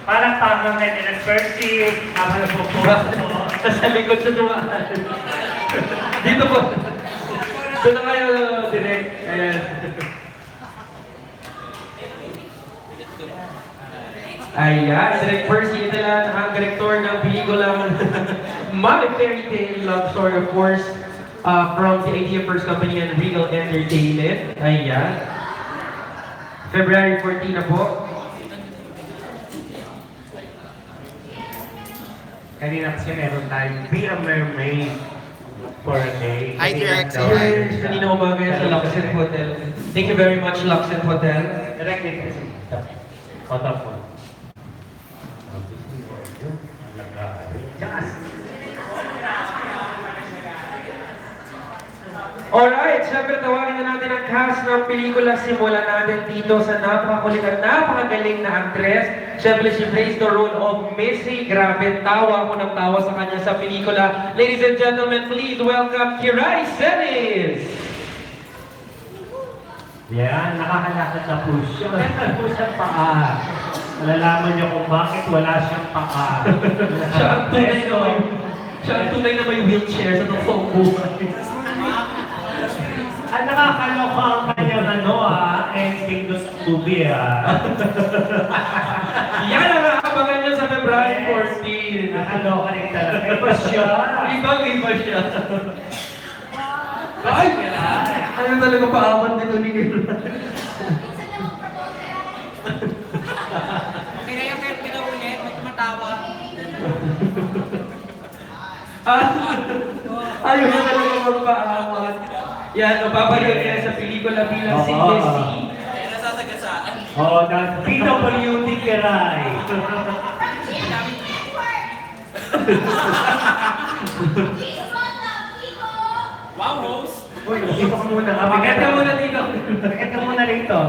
Parang parang na Percy, habang nagpupuras mo. Sa likod sa dumaan. Dito po. Doon na kayo direct. Ayan. Ayan, Direct Percy Italan, ang direktor ng pelikulang My Fairy Tale Love Story, of course, from the ATM First Company and Regal Entertainment. Ayan. February 14 na po. Kanina kasi meron tayong Be a Mermaid for a day. Hi, Direct. Yes, kanina umaga yan sa Luxen Hotel. Thank you very much, Luxen Hotel. Direct din kasi. Otap mo. Alright, syempre tawagin na natin ang cast ng pelikula. Simulan natin dito sa napakakulit at napakagaling na actress. Syempre, she plays the role of Missy. Grabe, tawa ako ng tawa sa kanya sa pelikula. Ladies and gentlemen, please welcome Kiray Celis! Yan, nakakalakad na po siya. Meron po siyang paa. Malalaman niyo kung bakit wala siyang paa. Siya ang tunay na may wheelchair sa totoong buhay. Ang nakakaloka ang kanyang ending doon sa movie Yan ang nakabangan niya sa February 14. Nakaloka rin talaga. Iba siya. Ibang-iba siya. Ay! Ano talaga paawan dito ni Gil? Okay na yung kahit pinaulit, matawa. Ayaw na talaga magpaawan. Yan, mapapanood niya sa pelikula bilang si Jessie. Kaya nasasagasaan. Oh, that's PWD Kiray. Wow, Rose! Uy, dito ka muna. Bakit ka muna dito? Bakit ka muna rito?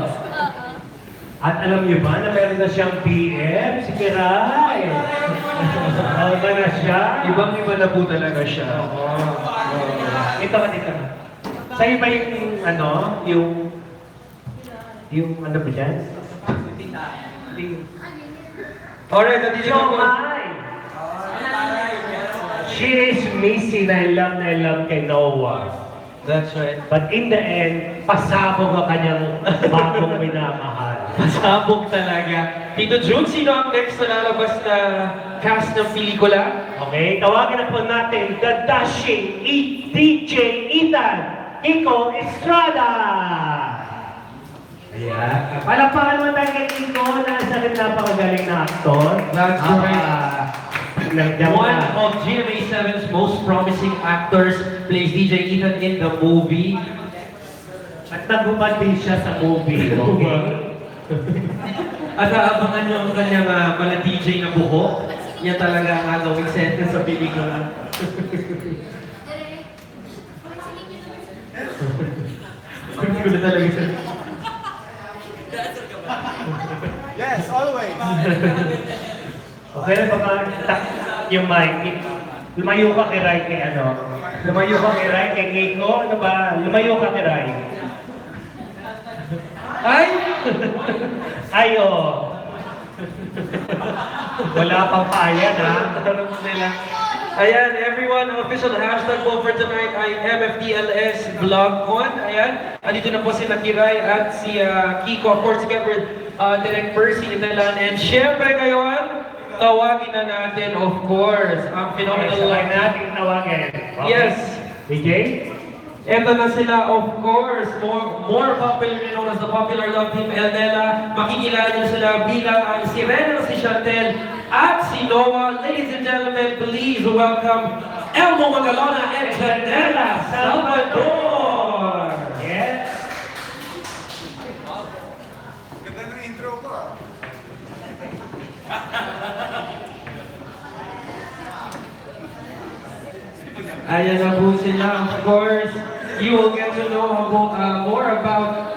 At alam niyo ba na meron na siyang BF, si Kiray? Oo ba na siya? Ibang-iba na po talaga siya. Ito ka dito. Sa'yo ba yung ano ba dyan? Alright, nandito So, po. hi! She is Missy na I love kay Noah. That's right. But in the end, pasabog ang kanyang bagong minamahal. Pasabog talaga. Tito June, sino ang next na lalabas na cast ng pelikula? Okay, tawagin na po natin the dashing DJ Ethan Kiko Estrada! Ayan. Palakpakan naman tayo kay Kiko na isa rin napakagaling na aktor. That's right. One of GMA7's most promising actors plays DJ Ethan in the movie. At nagubad din siya sa movie, okay? At aabangan niyo ang kanyang pala DJ na buhok. Yan talaga ang gagawing sentence sa pelikula. Hindi ko na talaga siya. Yes, always! Okay na baka yung mic. Lumayo ka kay Rai kay ano? Lumayo ka kay Rai kay Kiko? Ano ba? Lumayo ka kay Rai. Ay! Ayo! Wala pang payan ha? Tanong nila. Ayan, everyone, ang official hashtag po for tonight ay MFTLS BlogCon. Ayan, andito na po sila Kiray at si Kiko. Of course, together with Direct Percy Italan. And syempre ngayon, tawagin na natin, of course, ang phenomenal Sabay natin tawagin. Okay. Yes. DJ? Eto na sila, of course, more popularly known as the popular love team Eldela. Makikilala niyo sila bilang ang si Ren, si Chantel, at si Noah. Ladies and gentlemen, please welcome Elmo Magalona and Janela Salvador! Yes. Ganda ng intro ko. Ayan na po sila, of course. You will get to know more about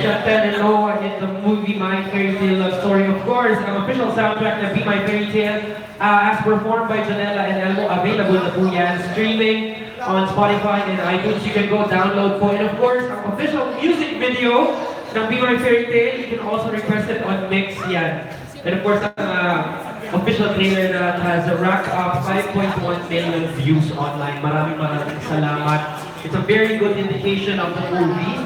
Chantel and Noah in the movie My Fairy Tale Love Story. Of course, ang official soundtrack na Be My Fairy Tale as performed by Janela and Elmo, available na po yan, streaming on Spotify and iTunes. You can go download po. And of course, ang official music video ng Be My Fairy Tale, you can also request it on Mix yan. And of course, official trailer that has racked up 5.1 million views online. Maraming salamat. It's a very good indication of the movie.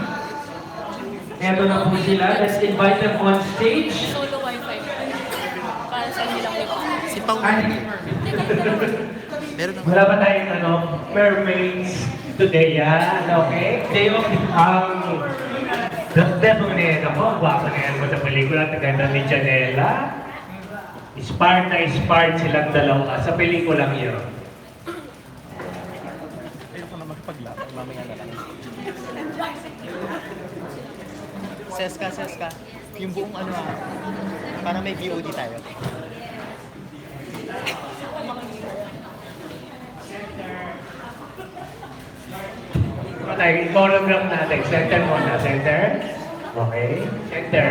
Eto na po sila. Let's invite them on stage. Solo wifi. Para sa nilang lipat. Si Pao Ay, meron Wala ba tayong mermaids today yan? Okay? day of Definitely, ako, guwapo na yan mo sa pelikula. Tagando ni Janela. Inspired silang dalawa sa pelikulang yun. Seska. Yung buong ano para may VOD tayo. Choreograph natin. Center muna. Center. Okay. Center.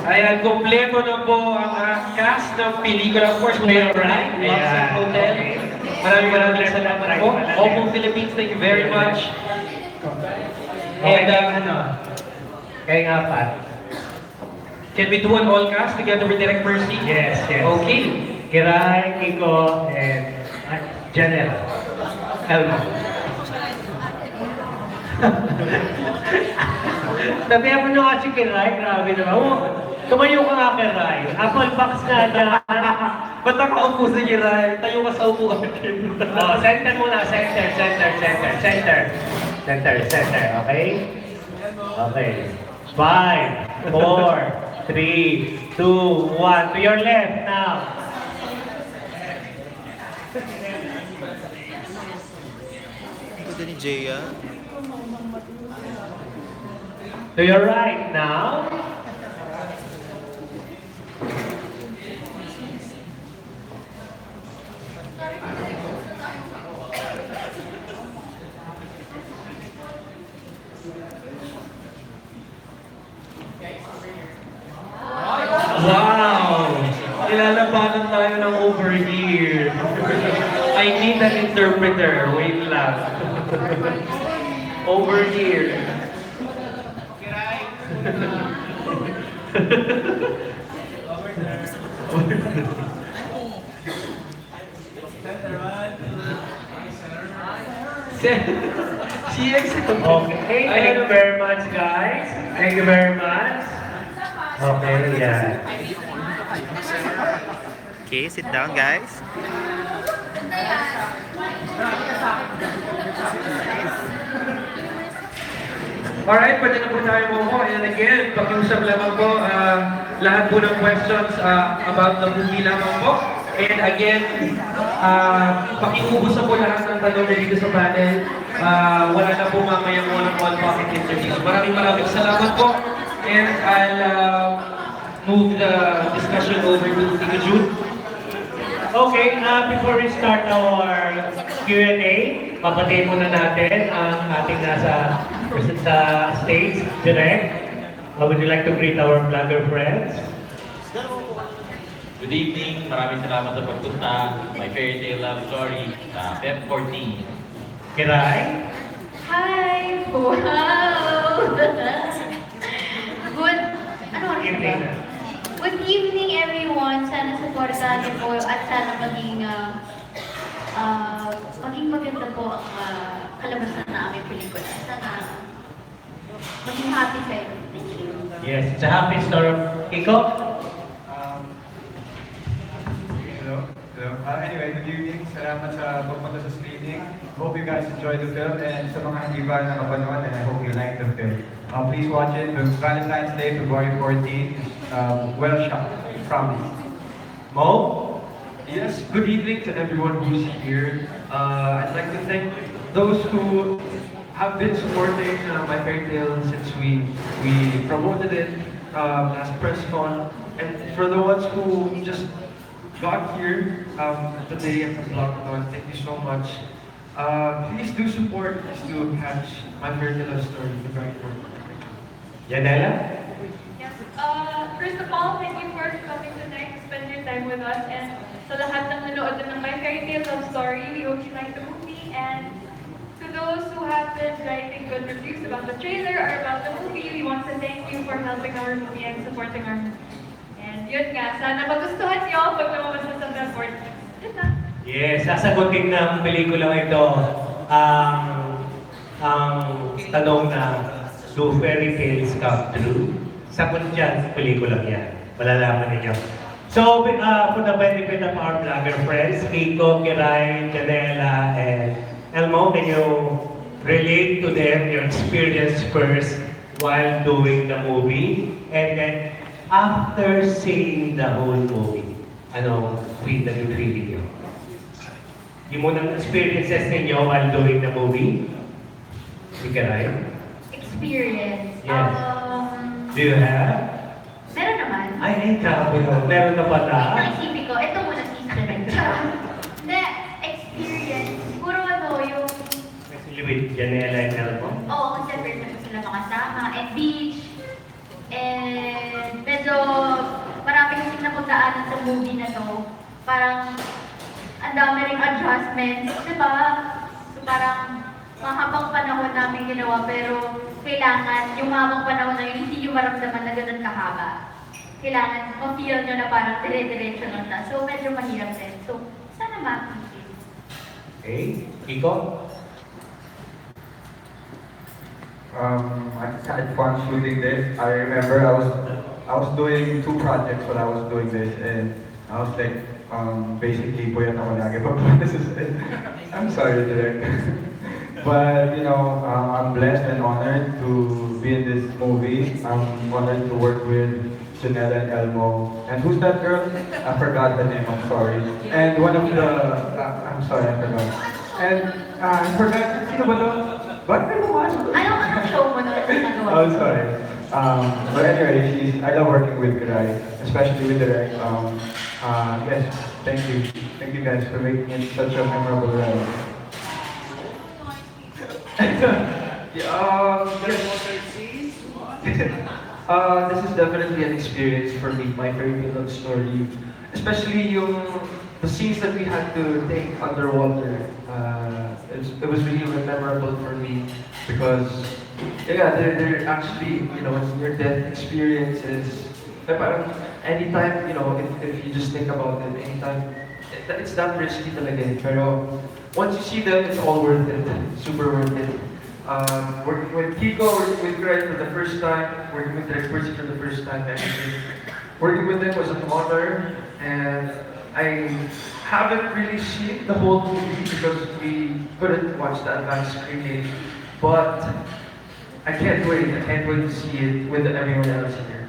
Ayan, kompleto na po ang cast ng pelikula. Of course, Mayor Ryan, Luxon Hotel. Maraming salamat po. Opo Philippines, thank you very much. And, And kaya nga pa. can we do an all cast together with Direct Mercy? Yes. Okay. Kiray, Kiko, and Janela. Elmo. Sabihan mo na nga si Kiray, grabe naman. Oh, tumayo ka nga Kiray. Apple box nga dyan. Ba't nakaupo si Kiray? Tayo ka sa upuan. Oh, center muna, center. Okay? Okay. 5, 4, 3, 2, 1. To your left now. Ito ni Jaya. To your right now. Wow! Ilalabanan tayo ng over here. I need an interpreter. Wait lang. Over here. CX. Okay, thank you very much, guys. Thank you very much. Okay, yeah. Okay, sit down guys. Alright, pwede na po tayo mo. And again, pakiusap lamang po, lahat po ng questions about the movie lamang po. And again, pakiubos na po lahat ng tanong na dito sa panel. Wala na po mamaya mo ng one-pocket interviews. Maraming salamat po. And I'll move the discussion over to Tito Jude. Okay, before we start our Q&A, papatayin muna natin ang ating nasa sa stage, Direct. Would you like to greet our vlogger friends? Good evening, maraming salamat sa pagpunta. My fairy tale love story, Feb 14. Kiray? Hi! Wow! Evening. Good evening everyone. Sana supportahan niyo po at sana maging maganda po ang kalabasan na aming pelikula. Sana maging happy kayo. Thank you. Yes, it's a happy story. Kiko? Hello. Anyway, good evening. Salamat sa pagpunta sa screening. Hope you guys enjoy the film and sa mga hindi ba nakapanood, and I hope you like the film. Please watch it. Valentine's Day, February 14. Well shot. Promise. Mo? Yes, good evening to everyone who's here. I'd like to thank those who have been supporting my fairy tale since we promoted it last press con, and for the ones who just got here today at the BlogCon, thank you so much. Please do support, please do catch my fairy tale story, the very important. Janela? Yes. First of all, thank you for coming tonight to spend your time with us. And sa lahat ng nanood ng My Fairy Tale Love Story, we hope you like the movie. And to those who have been writing good reviews about the trailer or about the movie, we want to thank you for helping our movie and supporting our movie. And yun nga, sana magustuhan niyo pag lumabas na sa February. Yun na. Yes, sasagutin ng pelikulang ito ang tanong na do fairy tales come true? Sagot dyan sa pelikulang yan. Malalaman ninyo. So, for the benefit of our vlogger friends, Kiko, Kiray, Janela, and Elmo, can you relate to them your experience first while doing the movie? And then, after seeing the whole movie, ano, with the new video? Yung munang experiences ninyo while doing the movie? Kiray? Experience. Yes. Do you have? Meron naman. Ay, grabe no. Meron na pala. Naisipin ko, ito muna si Direk. Hindi, experience. Siguro yung... Especially with Janela and Elmo? Oo, kasi first time ko sila makasama. And beach. And medyo marami kasing napagdaanan sa movie na to. Parang ang dami ring adjustments. Diba? So parang mahabang panahon namin ginawa pero kailangan yung mahabang panahon na yun hindi yung maramdaman na ganun kahaba. Kailangan ma-feel nyo na parang dire-diretso lang na. So medyo mahirap din. So sana ma-appreciate. Okay. Kiko? I had fun shooting this. I remember I was doing 2 projects when I was doing this, and I was like, basically, puyat ako lagi. I'm sorry, Direk. But, you know, I'm blessed and honored to be in this movie. I'm honored to work with Janela and Elmo. And who's that girl? I forgot the name, I'm sorry. And one of the, I'm sorry, I forgot. And I forgot, sino ba doon? Ba't may pumasok? Anong show mo na nagawa? Oh, sorry. But anyway, I love working with Kiray, especially with Direk. Yes, thank you. Thank you guys for making it such a memorable ride. This is definitely an experience for me, my fairy tale love story. Especially the scenes that we had to take underwater. It was really memorable for me because, yeah, they're actually, you know, near-death experiences. Parang anytime, you know, if you just think about it, anytime, it's not risky talaga eh. Pero once you see them, it's all worth it. Super worth it. Working with Kiko, working with Greg for the first time, working with Derek Percy for the first time, actually. Working with them was an honor, and I haven't really seen the whole movie because we couldn't watch the advanced screening, but I can't wait to see it with everyone else here.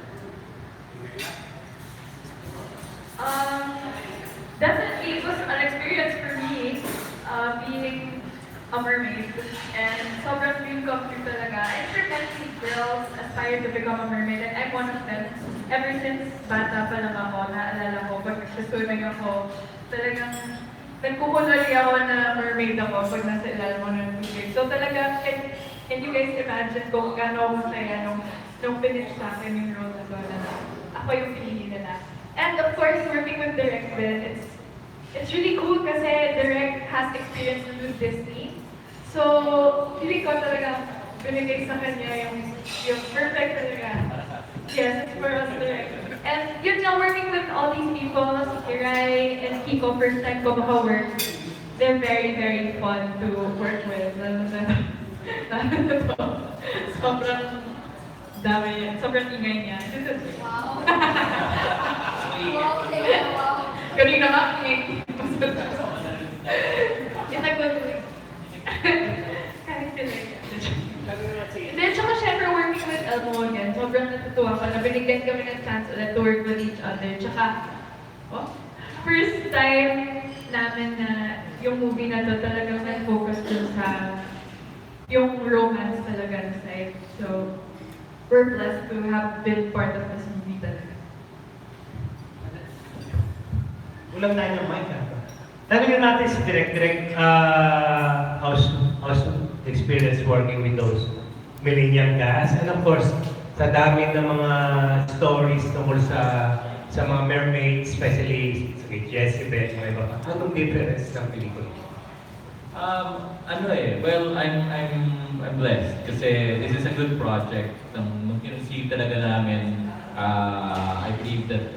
Definitely, it was an experience for me, being a mermaid. And sobrang dream come true talaga. I'm sure many girls aspire to become a mermaid, and I'm one of them. Ever since bata pa lang ako, naalala ko, pag nagsaswimming ako, talagang nagkukulali ako na mermaid ako pag nasa ilalim mo ng tubig. So talaga, can you guys imagine kung gaano ako masaya nung finish sa akin yung role na to na ako yung pinili nila. And of course, working with Direk din, it's really cool kasi Direk has experience with Disney. So, hindi ko talaga binigay sa kanya yung perfect talaga. Yes, it's for us Direk. And yun nga, working with all these people, si Kiray and Kiko, first time ko maka-work, they're very, very fun to work with. Sobrang dami, sobrang ingay niya. Wow! Kanina nga, Then, tsaka syempre working with Elmo again, sobrang natutuwa ko na binigyan kami ng chance ulit to work with each other. Tsaka, first time namin na yung movie na to talagang nag-focus dun sa yung romance talaga na side. So, we're blessed to have been part of this movie talaga. Ulang na yung mic. Tanungin natin si Direk, how's experience working with those millennial cast? And of course, sa dami ng mga stories tungkol sa mga mermaids, especially sa Jezebel, mga iba pa. Anong difference ng pelikula? Well, I'm blessed kasi this is a good project. Nung kinusig talaga namin, I believe that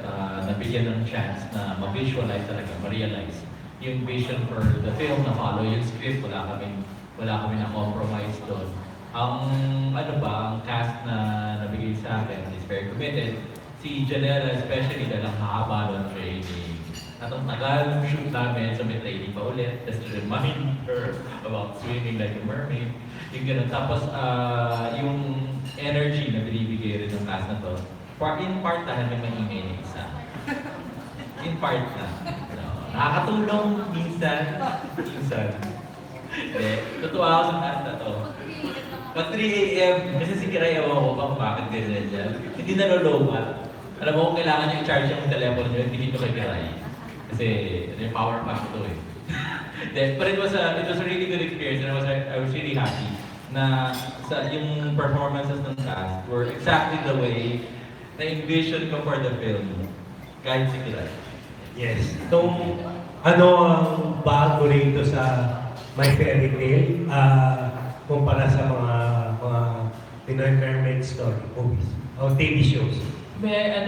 nabigyan ng chance na ma-visualize talaga, ma-realize yung vision for the film na follow, yung script, wala kami na compromise doon. Ang cast na nabigay sa akin is very committed. Si Janela especially dahil ang haba ng training. At ang tagal ng shoot namin, so may training pa ulit, just to remind her about swimming like a mermaid. Yung ganun. Tapos, yung energy na binibigay rin ng cast na to, in part dahil may maingay na isa. In part na. Nakakatulong minsan. Totoo ako sa cast na to. Pag 3 a.m., kasi si Kiray, ewan ko bang bakit ganyan dyan. Hindi nalolobat. Alam mo kung kailangan nyo i-charge yung telepono nyo, hindi nyo kay Kiray. Kasi yung power pack ito eh. But it was a really good experience and I was really happy na yung performances ng cast were exactly the way na envision ko for the film. Kahit si Kiray. Yes. Ano ang bago rito sa My Fairy Tale kumpara sa mga Pinoy mermaid story movies o TV shows? I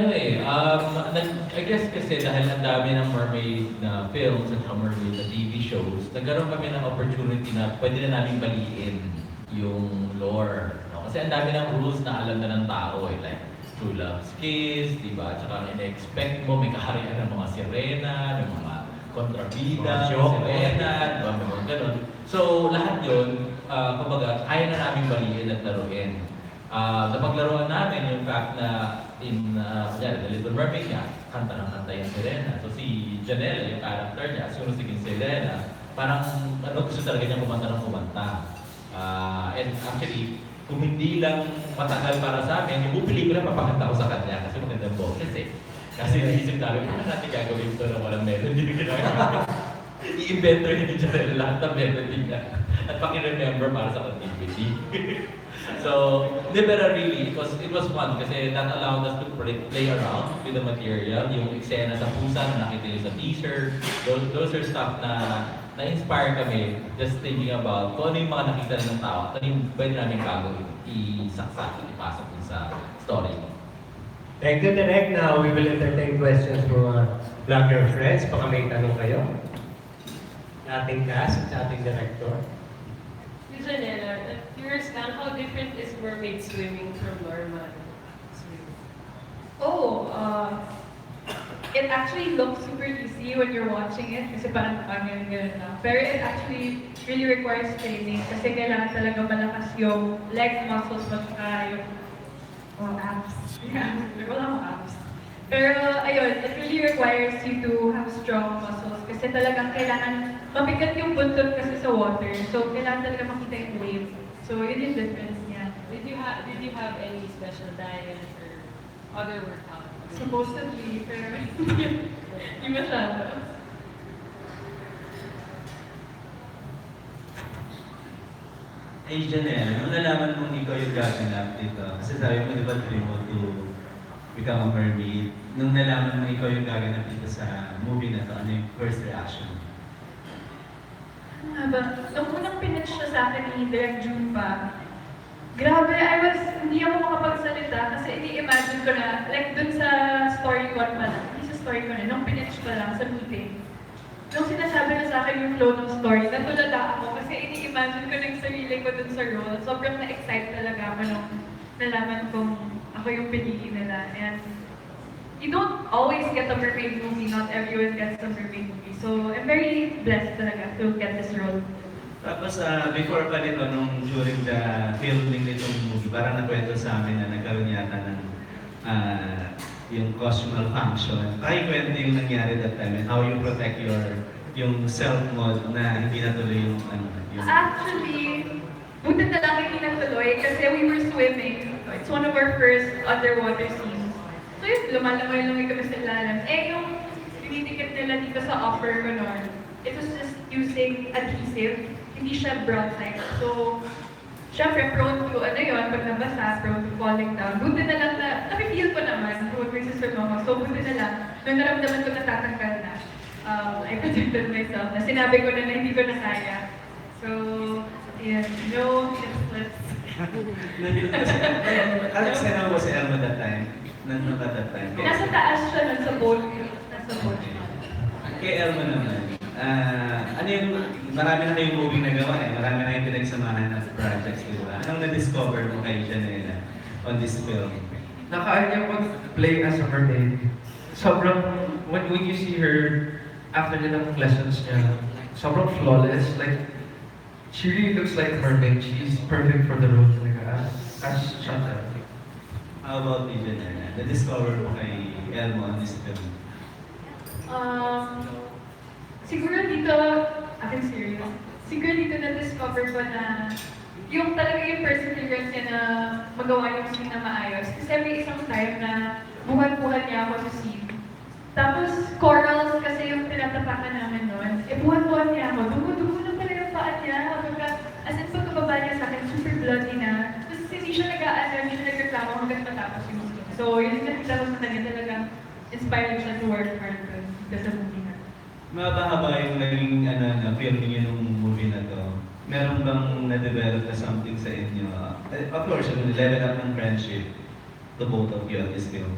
guess kasi dahil ang dami ng mermaid na films at mermaid na TV shows, nagkaroon kami ng opportunity na pwede na namin baliin yung lore. No? Kasi ang dami ng rules na alam na ng tao like true love's kiss, diba? Tsaka in-expect mo, may kaharian ng mga sirena, ng mga kontrabida, sirena, diba? May mga ganun. So, lahat yun, kumbaga, kaya na namin baliin at laruin. Napaglaruan namin yung fact na The Little Mermaid niya, kanta ng kanta yung sirena. So si Janelle, yung character niya, sinusiging sirena, parang gusto talaga niya kumanta ng kumanta. And actually, kung hindi lang matagal para sa amin, yung pelikula papakanta ko sa kanya kasi magandang boses eh. Kasi naisip namin, paano natin gagawin ito na walang melody? I-inventor ni Janelle lahat ng melody niya. At paki-remember para sa continuity. So, pero really, it was fun kasi that allowed us to play around with the material. Yung eksena sa pusa na nakita nyo sa teaser, those are stuff na na-inspire kami just thinking about kung ano yung mga nakita ng tao at ano yung pwede namin bago isaksak at ipasok dun sa story. Thank you, Direk. Now, we will entertain questions from our vlogger friends. Baka may tanong kayo. Sa ating cast, sa ating director. Janela, curious lang, how different is mermaid swimming from normal swimming? It actually looks super easy when you're watching it kasi parang ganun lang. Pero it actually really requires training kasi kailangan talaga malakas yung leg muscles at yung abs. Yeah, wala akong abs. Pero ayun, it really requires you to have strong muscles kasi talagang kailangan mabigat yung buntot kasi sa water. So kailangan talaga makita yung wave. So yun yung difference niya. Did you have any special diet or other workout? Supposedly, pero hindi masyado. Hey Janelle, nung nalaman mong ikaw yung gaganap dito, kasi sabi mo, di ba, dream mo to become a mermaid. Nung nalaman mo ikaw yung gaganap dito sa movie na to, ano yung first reaction? Nung unang pinitch siya sa akin ni Direk June pa, grabe, hindi ako makapagsalita kasi ini-imagine ko na, like dun sa story ko pa lang, hindi sa story ko na, nung pinitch pa lang sa meeting. Nung sinasabi na sa akin yung flow ng story, natulala ako kasi ini-imagine ko ng sarili ko dun sa role. Sobrang na-excite talaga ako nung nalaman kong ako yung piliin nila. And you don't always get a mermaid movie, not everyone gets a mermaid movie. So I'm very blessed talaga to get this role. Tapos, before pa nito, during the filming nitong movie, parang nakwento sa amin na nagkaroon yata ng yung costume malfunction. Kwento yung nangyari that time and how you protect yung self mo na hindi natuloy yung Actually, buti na lang hindi natuloy kasi we were swimming. It's one of our first underwater scenes. So yun, lumalamay-lamay kami sa ilalim. Yung tinitikit nila dito sa upper ko noon, it was just using adhesive. Hindi siya broadside. So, syempre, prone to, pag nabasa, prone to falling down. Buti na lang na, nafe-feel ko naman, road versus for mama. So, buti na lang, nung naramdaman ko natatanggal na, I protected myself, na sinabi ko na hindi ko na kaya. So, yeah, no hip flips. Nandito kasi, alam mo ba si Elmo that time? Nandun ka that time? Nasa taas siya nun sa boat. Nasa boat. Kay Elmo naman, ano yung, marami na kayong movie nagawa eh, marami na kayong pinagsamahan na projects, di ba? Anong na-discover mo kay Janela on this film? Nakaya niya mag-play as a mermaid. Sobrang, when you see her after the lessons niya, sobrang flawless. Like, she really looks like a mermaid. She's perfect for the role talaga as Chantal. How about you, Janela? Na-discover mo kay Elmo on this film? Siguro dito, akin serious, siguro dito na-discover ko na yung talaga yung perseverance niya na magawa yung scene na maayos. Kasi may isang time na buhat-buhat niya ako sa scene. Tapos corals kasi yung tinatapakan namin noon, buhat-buhat niya ako. Dugo-dugo na pala yung paa niya. As in, pagkababa niya sa akin, super bloody na. Tapos hindi siya nag-aanar, hindi siya nagreklamo hanggang matapos yung scene. So, yun yung nakita ko sa kanya talagang inspired siya to work hard doon sa movie na. Mahaba yung naging filming niyo nung movie na to. Meron bang na-develop na something sa inyo? Of course, level up ng friendship to both of you on this film.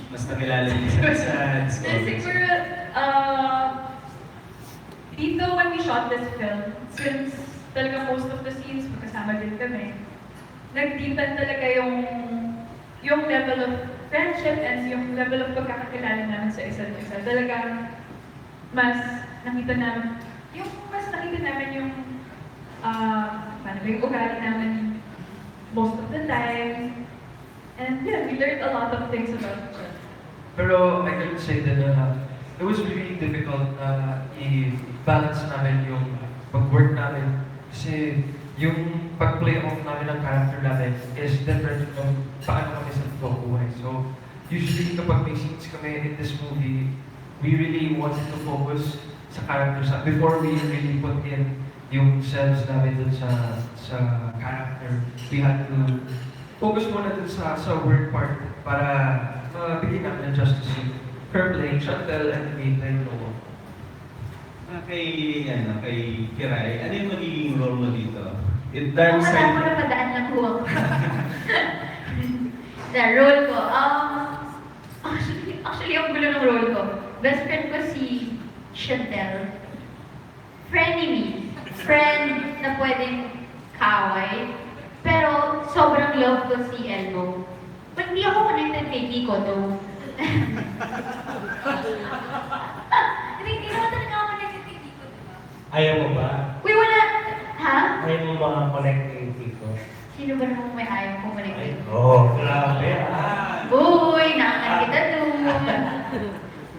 Mas nakilala niyo sa discovery. Siguro, dito when we shot this film, since talaga most of the scenes magkasama din kami, nag-deepen talaga yung level of friendship and yung level of pagkakakilala namin sa isa't isa. Talagang mas nakita namin yung yung ugali namin most of the time. And yeah, we learned a lot of things about each other. Pero I can say that it was really difficult na i-balance namin yung pag-work namin. Kasi yung pag-play off namin ng character namin is different from paano kami sa totoong buhay. So, usually kapag may scenes kami in this movie, we really wanted to focus sa characters before we really put in yung selves namin dun sa character. We had to focus muna dun sa work part para bigyan namin ng justice yung her playing Chantel and me playing Noah. Kay Kiray, ano yung magiging role mo dito? Dark Wala side. ko na padaan ng buwak. The role ko, actually yung gulo ng role ko. Best friend ko si Chantel. Frenemy. Friend na pwedeng kaway. Pero sobrang love ko si Elmo. But hindi ako connected kay Kiko though. Hindi naman talaga ako connected kay Kiko, diba? Ayaw mo ba? Uy, wala! Ha? Ayaw mo mga connecting people? Sino ba namang may ayaw kong connected? Grabe. Uy, nakakal kita dun.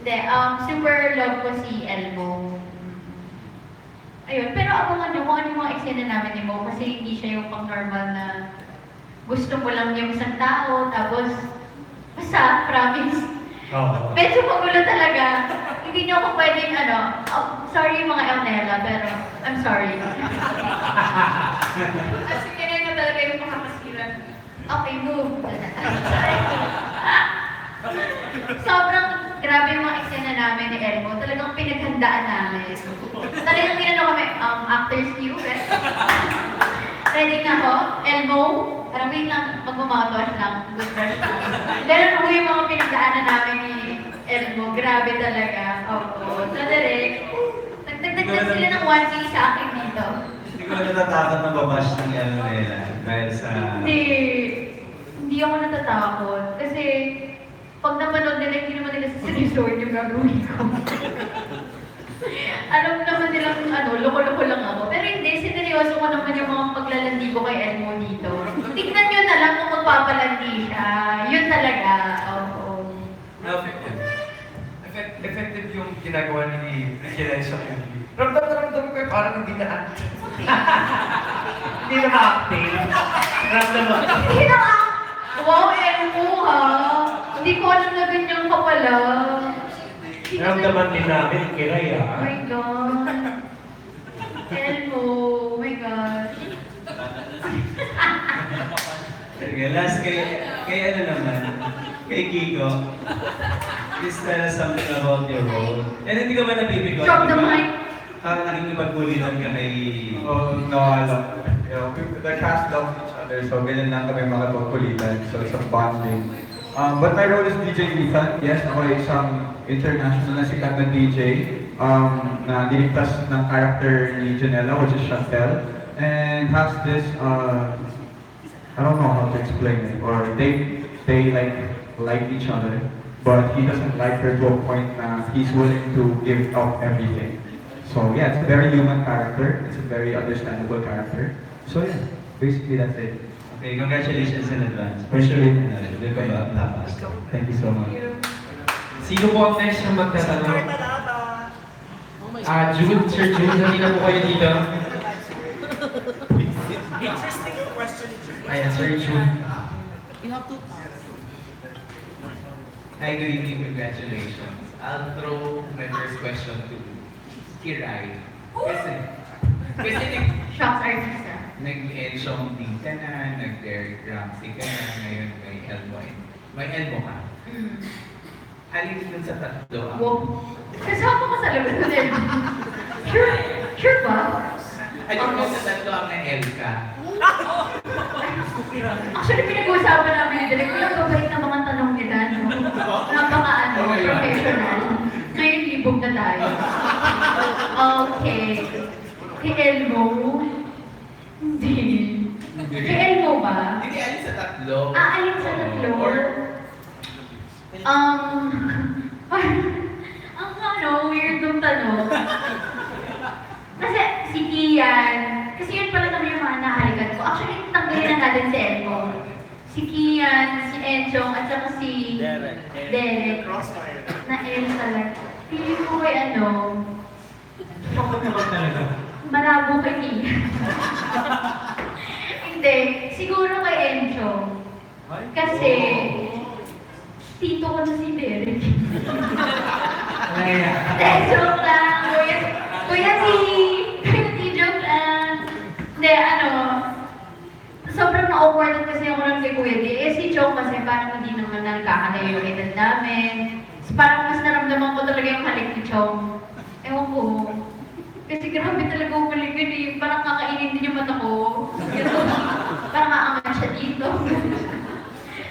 Hindi, super love ko si Elmo. Ayun, pero abangan nyo kung ano yung mga eksena namin ni Mo kasi hindi siya yung pang-normal na gusto mo lang yung isang tao, tapos basta, promise. Oo. Medyo magulo talaga. Hindi nyo ako pwedeng sorry mga Elnela, pero I'm sorry. Kasi ganyan na talaga yung makakasilan. Okay, move. Sobrang grabe yung mga eksena namin ni Elmo. Talagang pinaghandaan namin. Talagang ginano kami, actors queue, right? Ready na ako? Elmo? Parang wait lang, magmamouthwash lang. Good brush lang. Ganun ako yung mga pinagdaanan namin ni Elmo. Grabe talaga. Oo. So, direct. Nagdagdag sila ng 1K sa akin dito. Hindi ko natatakot na babash ng Elmela dahil sa... Hindi ako natatakot. Kasi, pag napanood nila, hindi naman nila sasalisoin yung gagawin ko. Alam naman nilang loko-loko lang ako. Pero hindi, sineryoso ko naman yung mga paglalandi ko kay Elmo dito. Tignan nyo na lang kung magpapalandi siya. Yun talaga. Oo. Effective yung ginagawa ni Kiray sa movie. Ramdam ko parang hindi na act. Hindi na ma-acting. Ramdam mo. Hindi na ako. Wow, Elmo ha. Hindi ko alam na ganyan ka pala. Ramdaman din namin, Kiray Oh my God. Elmo. Oh my gosh. Sige, last kay ano naman, kay Kiko. please tell us something about your role. And hindi ka ba nabibigot? Drop the mic. Naging ipagkulitan ka kay... Oh, no, I love it. You know, the cast loves each other, so ganyan lang kami makapagkulitan. So it's a bonding. But my role is DJ Ethan. Yes, ako ay isang international na sikat na DJ na niligtas ng character ni Janela, which is Chantel, and has this, I don't know how to explain it, or they like each other, but he doesn't like her to a point na he's willing to give up everything. So yeah, it's a very human character. It's a very understandable character. So yeah, basically that's it. Okay, congratulations in advance. Especially, thank you so much. Sino po ang next na magtatanong? Jude, Sir Jude, halina po kayo dito. Interesting question. Ayan, Sir Jude. Hi, good evening, congratulations. I'll throw my first question to Kiray. Kasi Shots are visa. nag-Edshong D ka na, nag-Derek Ramsey ka na, ngayon may Elmo ka. Alin dun sa tatlo ang... Wow. Kasama ka sa labas na din. Sure? Sure ba? Alin dun sa tatlo ang na-L ka? Actually, pinag-uusapan namin ni Derek. Walang babalik na mga tanong nila, no? Napaka-ano, professional. Ngayon, libog na tayo. Okay. Kay Elmo? Hindi. Kay Elmo ba? Hindi, alin sa tatlo? Alin sa tatlo? Ang weird yung tanong. Kasi si Kian, kasi yun pala naman yung mga nahalikan ko. Actually, tanggalin na natin si Elmo. Si Kian, si Enchong, at saka si Derek. Na El talaga. Pili ko kay malabo kay Kian. Hindi, siguro kay Enchong. Kasi, tito ko na si Derek. Joke lang. Kuya joke lang. Hindi, sobrang na-awkward kasi ako lang kay Kuya D. Si Chong kasi parang hindi naman nagkakalayo yung edad namin. Parang mas naramdaman ko talaga yung halik ni Chong. Ewan ko. Kasi grabe talaga umalik yun eh. Parang kakainin din yung mata ko. Parang aangat siya dito.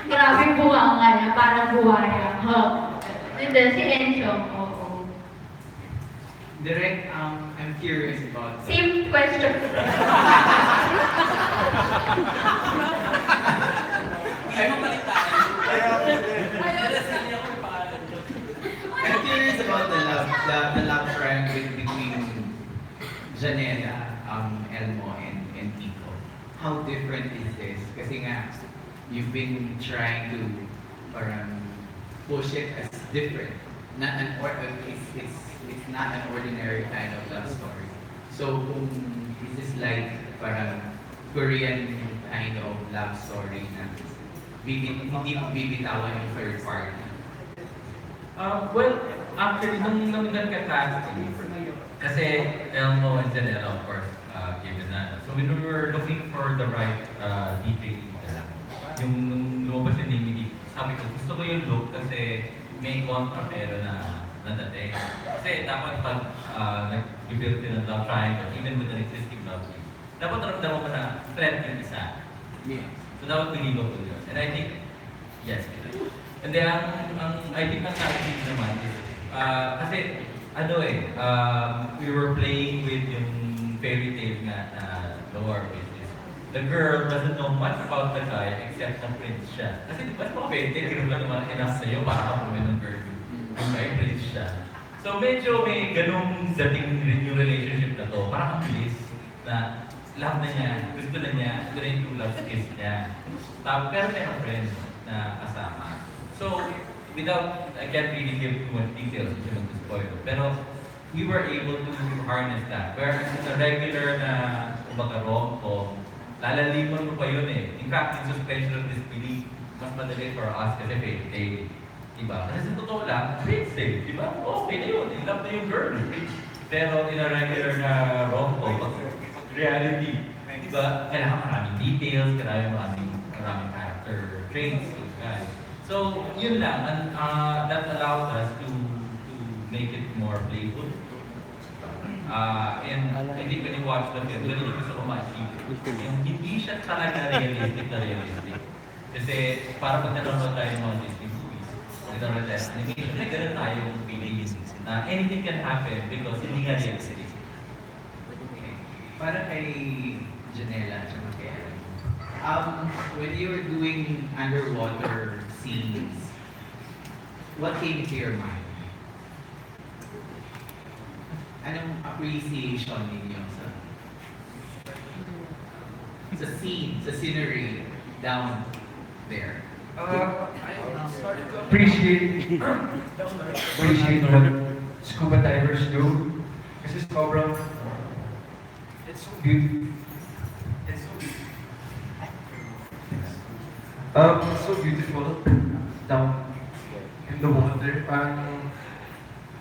Grabe buha nga niya, parang buhaya. Hindi, si Enchong, oo. Direct, I'm curious about... Same question. I'm curious about the love triangle between Janela, Elmo, and Tico. How different is this? Kasi nga, you've been trying to parang push it as different. It's not an ordinary kind of love story. So this is like parang Korean kind of love story na hindi bibitawan yung third party. Well, actually, nung nagka-casting, kasi Elmo and Janela, of course, given na. So we were looking for the right DJ. Yung lumabas yung name ni sabi ko, gusto ko yung look kasi may kontra-pero na nadating. Kasi dapat pag nag-build din ng love triangle, even with an existing love team, dapat ramdaman mo na threat yung isa. So dapat believe ko yun. And I think, yes. And then, I think ang sabi naman is, kasi, we were playing with yung fairy tale nga na lore, which is, the girl doesn't know much about the guy except na prince siya. Kasi di ba sa mga fairy tale, hindi naman naman enough sa'yo para kapumin ng girl. Yung guy, prince siya. So medyo may ganung dating rin yung relationship na to. Parang ang bilis na love na niya, gusto na niya, ito na yung true love kiss niya. Tapos, pero may friend na kasama. So, I can't really give too much details kasi mag-spoil. Pero, we were able to harness that. Whereas sa regular na kumbaga rom-com, lalaliman mo pa yun eh. In fact, in suspension of disbelief, mas madali for us kasi fake tale. Diba? Kasi sa totoo lang, fake tale. Diba? Okay na yun. In love na yung girl. Pero in a regular na rom-com, reality, diba? Kailangan maraming details, maraming character traits, guys. So, yun lang. And that allowed us to make it more playful. And I think when you watch the film, really gusto ko ma-achieve. Yung hindi siya talaga realistic na realistic. Kasi para pag nanonood tayo ng mga Disney movies, nanonood tayo ng animation, may ganun tayong feeling na anything can happen because hindi nga realistic. Okay. Para kay Janela at saka kay Aaron. When you were doing underwater scenes, what came to your mind? Anong appreciation ninyo sa scene, sa scenery down there? I started to appreciate what scuba divers do. Kasi sobrang, it's so beautiful. It's so beautiful down in the water.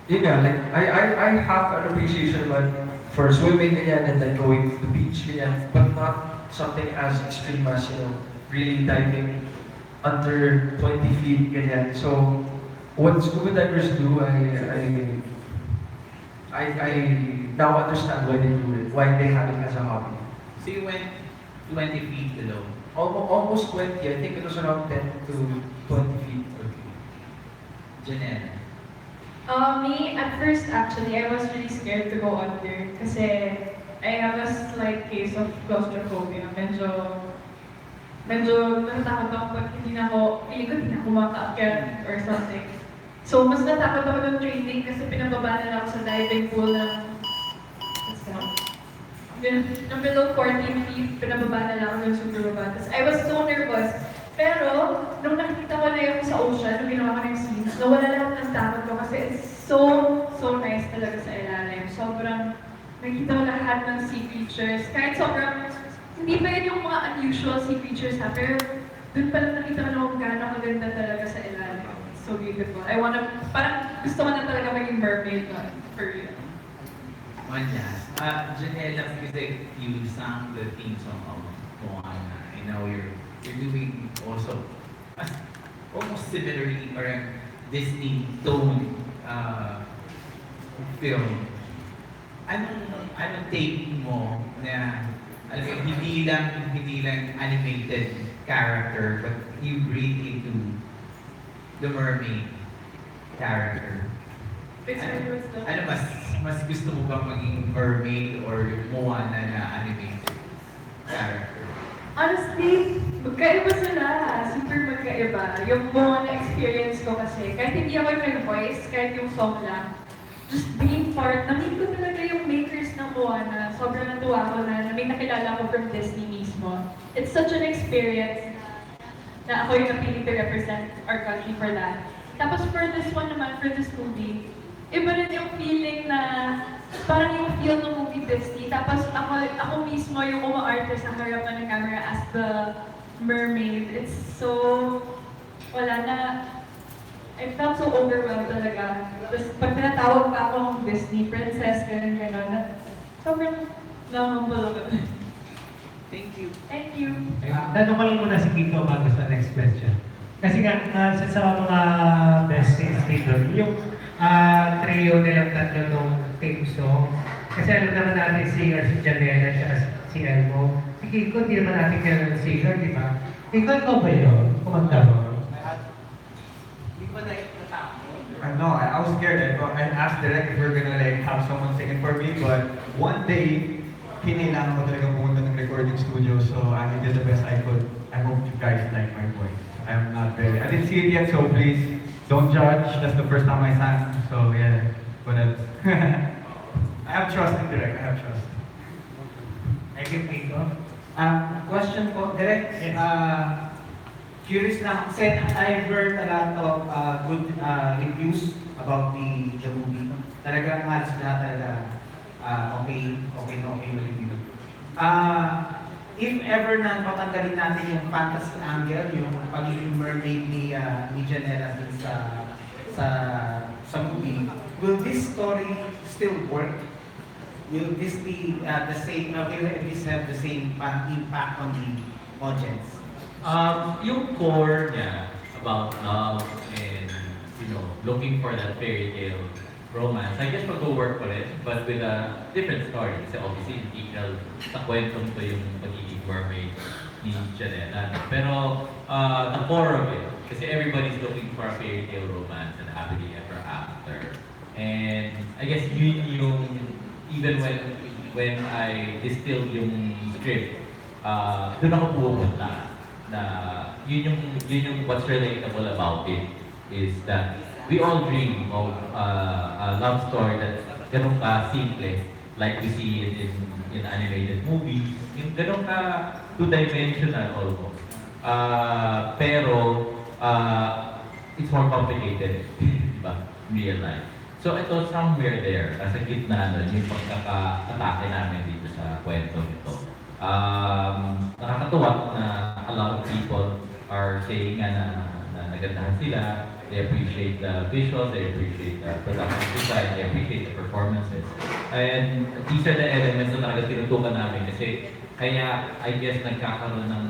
Yun nga, like, I have an appreciation for swimming ganyan and like going to the beach ganyan, but not something as extreme as, really diving under 20 feet ganyan. So, what scuba divers do, I now understand why they do it, why they have it as a hobby. So you went 20 feet below? Almost 20, I think it was around 10 to 20 feet. Janelle? Me, at first actually, I was really scared to go under kasi I have a slight case of claustrophobia. Medyo natatakot ako pag hindi na ako makaakyat or something. So, mas natakot ako ng training kasi pinababa na ako sa diving pool ng below 14 feet, pinababa na lang ako ng super baba. I was so nervous. Pero, nung nakikita ko na yung sa ocean, nung ginawa ko ng scenes, nawala lahat ng takot ko kasi it's so nice talaga sa ilalim. Sobrang nakikita ko lahat ng sea creatures. Kahit sobrang, hindi pa yun yung mga unusual sea creatures ha, pero dun pa lang nakita ko na kung gaano kaganda talaga sa ilalim. It's so beautiful. Parang gusto ko na talaga maging mermaid for real. One last. Janelle, music, you sang the theme song of Moana. I know you're doing also almost similarly or a Disney tone film. Anong take mo na hindi lang animated character but you breathe into the mermaid character? Ano mas gusto mo bang maging mermaid or Moana na animated character? Honestly, magkaiba sila. Super magkaiba. Yung Moana experience ko kasi, kahit hindi ako yung voice, kahit yung song lang, just being part, na-meet ko talaga yung makers ng Moana. Sobrang natuwa ko na may nakilala ko from Disney mismo. It's such an experience na ako yung napili to represent our country for that. Tapos for this one naman, for this movie, iba rin yung feeling na parang yung feel ng movie Disney. Tapos ako mismo yung umaarte sa harapan ng camera as the mermaid. It's so, wala na, I felt so overwhelmed talaga. Tapos pag tinatawag pa akong Disney princess, gano'n, sobrang na-humble ako. Thank you. Thank you. Tanong ko lang muna si Kiko bago sa next question. Kasi nga, sa mga best things dito, yung trio nilang tatlo nung theme song. Kasi alam naman natin singer si Janela at si Elmo. Si Kiko, hindi naman natin kailan singer, di ba? Ikaw ba yun? Kumanta mo? No, I was scared. I asked Direk if we're gonna have someone singing for me, but one day, kinailangan ko talaga pumunta ng recording studio, so I did the best I could. I hope you guys like my voice. I'm not ready. I didn't see it yet, so please don't judge. That's the first time I sang, so yeah. But I have trust in Direk. I have trust. Thank you, Kiko. Question po, Direk. Yes. Curious na, kasi I've heard a lot of good reviews about the movie. Talagang halos lahat talaga okay na review. If ever na patanggalin natin yung fantasy angle, yung pagiging mermaid ni Janela dun sa movie, will this story still work? Will this be the same, will this have the same impact on the audience? Yung core niya, about love and, looking for that fairy tale romance. I guess mag-work ulit, but with a different story. Kasi obviously, integral sa kwentong to yung pagiging mermaid ni Janela. Pero the core of it, kasi everybody's looking for a fairy tale romance and happily ever after. And I guess yun yung, even when I distill yung script, doon ako pupunta na yun yung what's relatable about it is that we all dream of a love story that ganun ka simple, like we see it in animated movies, yung ganun ka two-dimensional almost. Pero it's more complicated, di ba? In real life. So ito, somewhere there, nasa gitna nun, yung pagkaka-atake namin dito sa kwento nito. Nakakatuwa na a lot of people are saying na nagandahan sila, they appreciate the visuals, they appreciate the production design, they appreciate the performances. And these are the elements na talaga tinutukan namin kasi kaya I guess nagkakaroon ng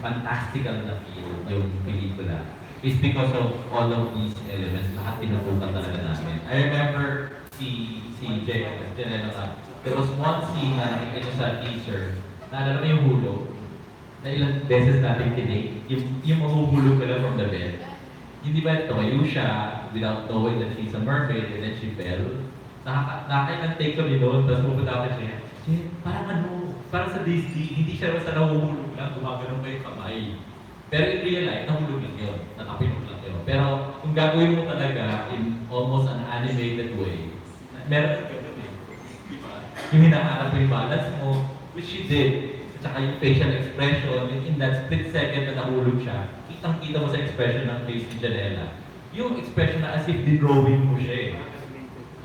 fantastical na feel yung pelikula is because of all of these elements, lahat tinutukan talaga namin. I remember si Janela, there was one scene na nakikita sa teaser, naalala mo yung hulog, na ilang beses natin kinig, yung mahuhulog ka lang from the bed. Hindi ba tumayo siya without knowing that she's a mermaid and then she fell? Nakakailang take kami noon, tapos pupunta ako siya, parang sa Disney, hindi siya basta nahuhulog lang, gumagano'n pa yung kamay. Pero in real life, nahulog lang yun, nakapinok lang yun. Pero kung gagawin mo talaga in almost an animated way, meron ka ganun eh. Yung hinahanap mo yung balance mo, which she did. At saka yung facial expression, in that split second na nahulog siya, kitang-kita mo sa expression ng face ni Janela. Yung expression na as if dinrawing mo siya eh.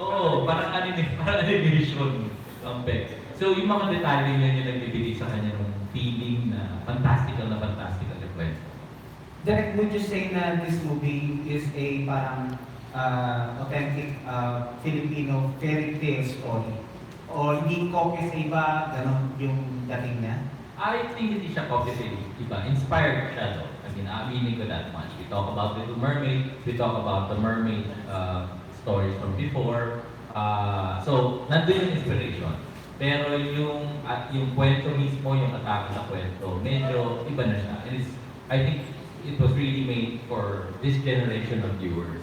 Oo, parang animation. So yung mga detalye niya yung nagbibigay sa kanya ng feeling na fantastical na kwento. Derek, would you say na this movie is a parang authentic Filipino fairy tale story? O hindi copy sa iba, ganon yung dating niya? I think hindi siya copy sa iba. Inspired siya though. I mean, aminin ko that much. We talk about Little Mermaid, we talk about the mermaid stories from before. So, nandun yung inspiration. Pero yung kwento mismo, yung atake sa kwento, medyo iba na siya. And I think it was really made for this generation of viewers.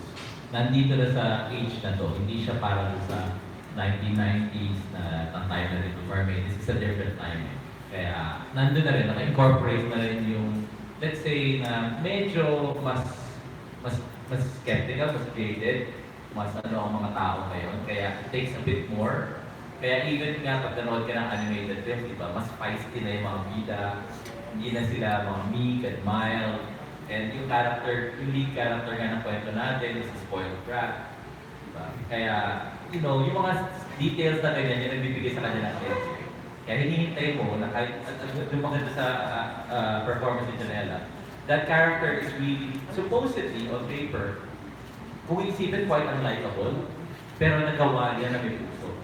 Nandito na sa age na to, hindi siya parang sa 1990s na time na Little Mermaid. This is a different time. Kaya nandun na rin, naka-incorporate na rin yung, let's say, na medyo mas skeptical, mas creative, mas ang mga tao ngayon. Kaya it takes a bit more. Kaya even nga pag nanood ka ng animated film, diba, mas feisty na yung mga bida. Hindi na sila mga meek and mild. And yung lead character nga ng kwento natin is a spoiled brat. Diba? Kaya, yung mga details na ganyan, yung nagbibigay sa kanya ng attention. Kaya hinihintay mo na kahit yung maganda sa performance ni Janela, that character is really, supposedly, on paper, kung isipin quite unlikable, pero nagawa niya na may puso.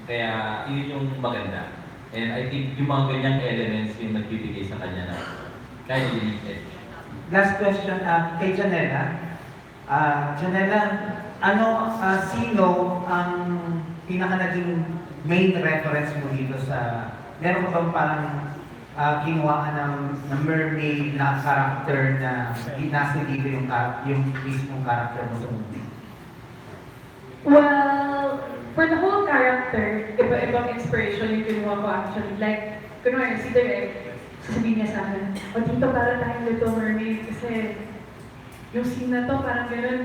Kaya yun yung maganda. And I think yung mga ganyang elements yung nagbibigay sa kanya na kaya unique. Last question kay Janela. Janela, sino ang pinaka naging main reference mo dito sa, meron ka bang parang kinuha ng mermaid na character na nasa dito yung mismong character mo sa movie? Well, for the whole character, iba-ibang inspiration yung kinuha ko actually. Like, kunwari, si Derek, sasabihin niya sa akin, dito para tayong Little Mermaid kasi yung scene na to parang gano'n.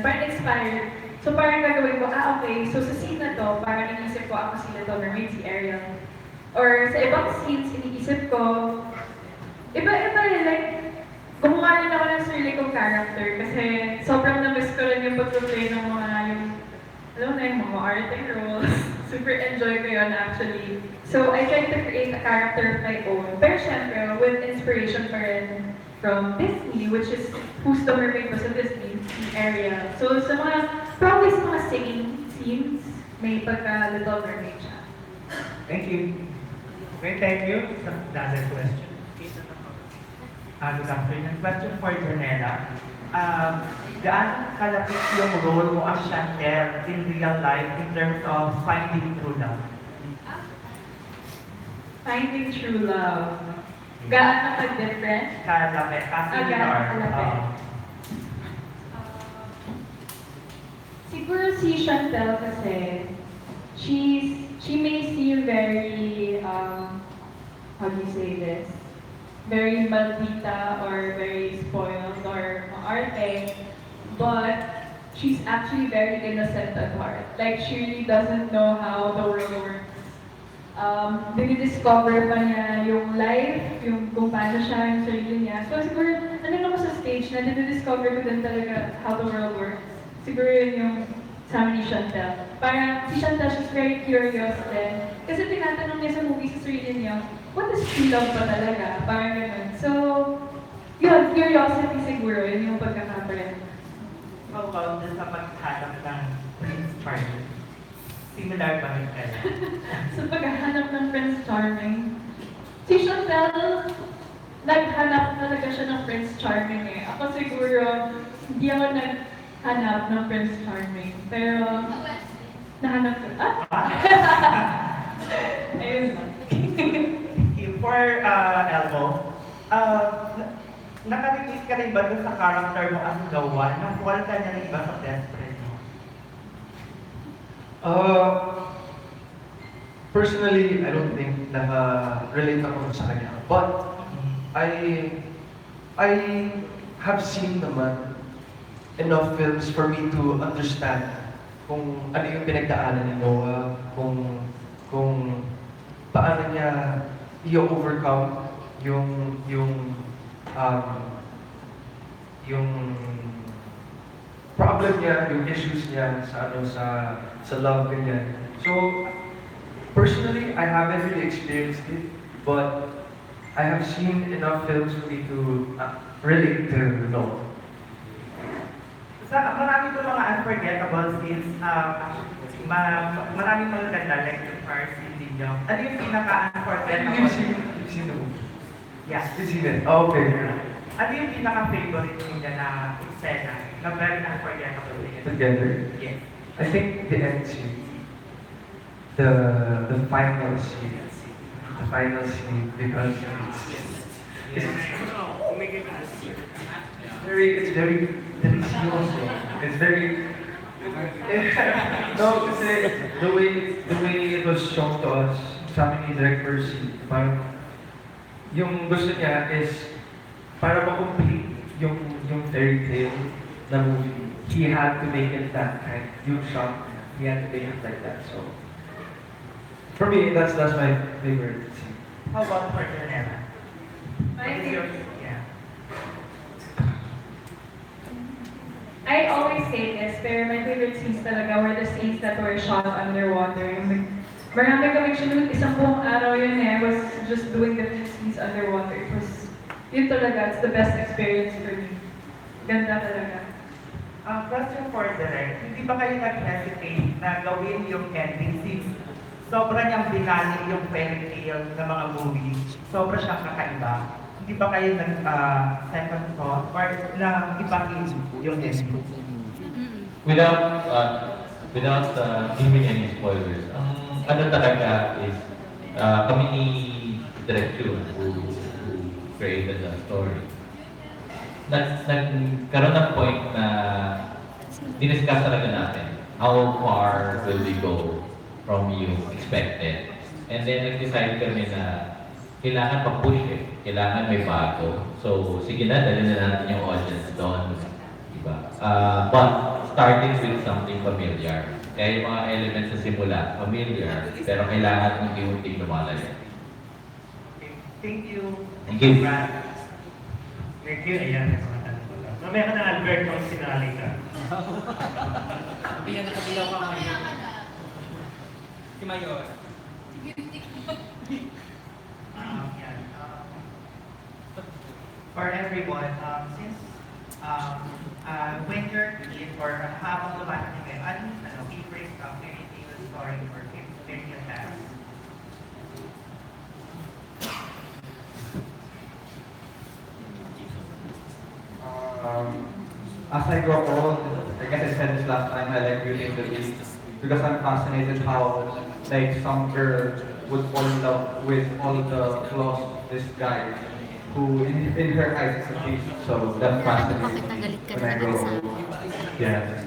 Parang inspired. So parang gagawin ko, okay, so sa scene na to, parang iniisip ko ako si Little Mermaid, si Ariel. Or sa ibang scenes, iniisip ko, iba-iba rin, like, gumawa rin ako ng sarili kong character kasi sobrang na-miss ko rin yung pag-play ng mga yung mga arte roles. Super enjoy ko yun actually. So I tried to create a character of my own. Pero syempre, with inspiration pa rin from Disney, which is Who's the Mermaid was sa Disney, si Ariel. So sa probably sa mga singing scenes, may pagka Little Mermaid siya. Thank you. Okay, thank you. Another question. Good afternoon. Question for Janela. Gaano kalapit yung role mo as Chantel in real life in terms of finding true love? Finding true love. Gaano ka-different? Kalapit, Gaano kalapit? Siguro si Chantel kasi, she may seem very, how do you say this? Very maldita or very spoiled or arte, but she's actually very innocent at heart. Like, she really doesn't know how the world works. Dinidiscover pa niya yung life, yung kung paano siya, yung sarili niya. So siguro, ako sa stage na dinidiscover ko din talaga how the world works. Siguro yun yung sa amin ni Chantel. Parang si Chantel, she's very curious din. Kasi tinatanong niya sa movie sa sarili niya, what is true love pa talaga? Parang ganun. So, yun, curiosity siguro, yun yung pagkakapalit. How about sa paghanap ng Prince Charming? Similar ba rin kayo? Sa paghahanap ng Prince Charming, si Chantel, naghanap talaga siya ng Prince Charming eh. Ako siguro, hindi ako naghanap ng Prince Charming. Pero, nahanap ko. Ayun lang. For Elmo, nakarinig ka rin ba dun sa character mo as the one? Nakuwal ka niya rin ba sa best friend mo? Personally, I don't think naka-relate ako sa kanya. But, I have seen naman enough films for me to understand kung ano yung pinagdaanan ni Noah, kung paano niya i-overcome yung problem niya, yung issues niya sa love niya. So, personally, I haven't really experienced it, but I have seen enough films for me to relate to Noah. Marami ko mga unforgettable scenes. Maraming mga ganda, like the car scene ninyo. Ano yung pinaka-unforgettable? You've seen the movie? Yeah. You've seen it? Oh, okay. Ano yung pinaka-favorite ninyo na eksena na very unforgettable ninyo? Together? Yes. I think the end scene. The final scene. The final scene because it's very serioso. It's very no, kasi the way it was shown to us, sa amin ni Director C, parang yung gusto niya is para ma-complete yung fairy tale na movie. He had to make it that kind. Yung shot, he had to make it like that. So for me, that's my favorite scene. How about for Janela? Yeah. I always say this, pero my favorite scenes talaga were the scenes that were shot underwater. Marami kami sinunod, isang buong araw yun eh, was just doing the scenes underwater. It was, yun talaga, it's the best experience for me. Ganda talaga. Question for Direk, hindi ba kayo nag-hesitate na gawin yung ending since sobra niyang binali yung fairy tale ng mga movies, sobra siyang kakaiba? Hindi ba kayo nag-second thought or na ibahin yung ending? Without giving any spoilers, ano talaga is kami ni Director who created the story. Nagkaroon ng point na diniscuss talaga natin how far will we go from you expected. And then nag-decide kami na kailangan pa-push eh. Kailangan may bago. So, sige na, dali na natin yung audience doon. Diba? But, starting with something familiar. Kaya yung mga elements sa simula, familiar, pero kailangan unti-unti lumalayo. Thank you. Thank you. Thank you. Ayan. Mamaya ka na, Albert, kung sinali ka. Hindi yan nakabilaw ka ngayon. Si Mayor. For everyone, since when you're a kid or habang lumalaki kayo, ano, favorite fairy tale story or fairy tale tales? as I grow old, I guess I said this last time, I like Beauty and the Beast because I'm fascinated how like some girl would fall in love with all the flaws of this guy who in her eyes is a beast. So that fascinates me when I grow old. Yeah.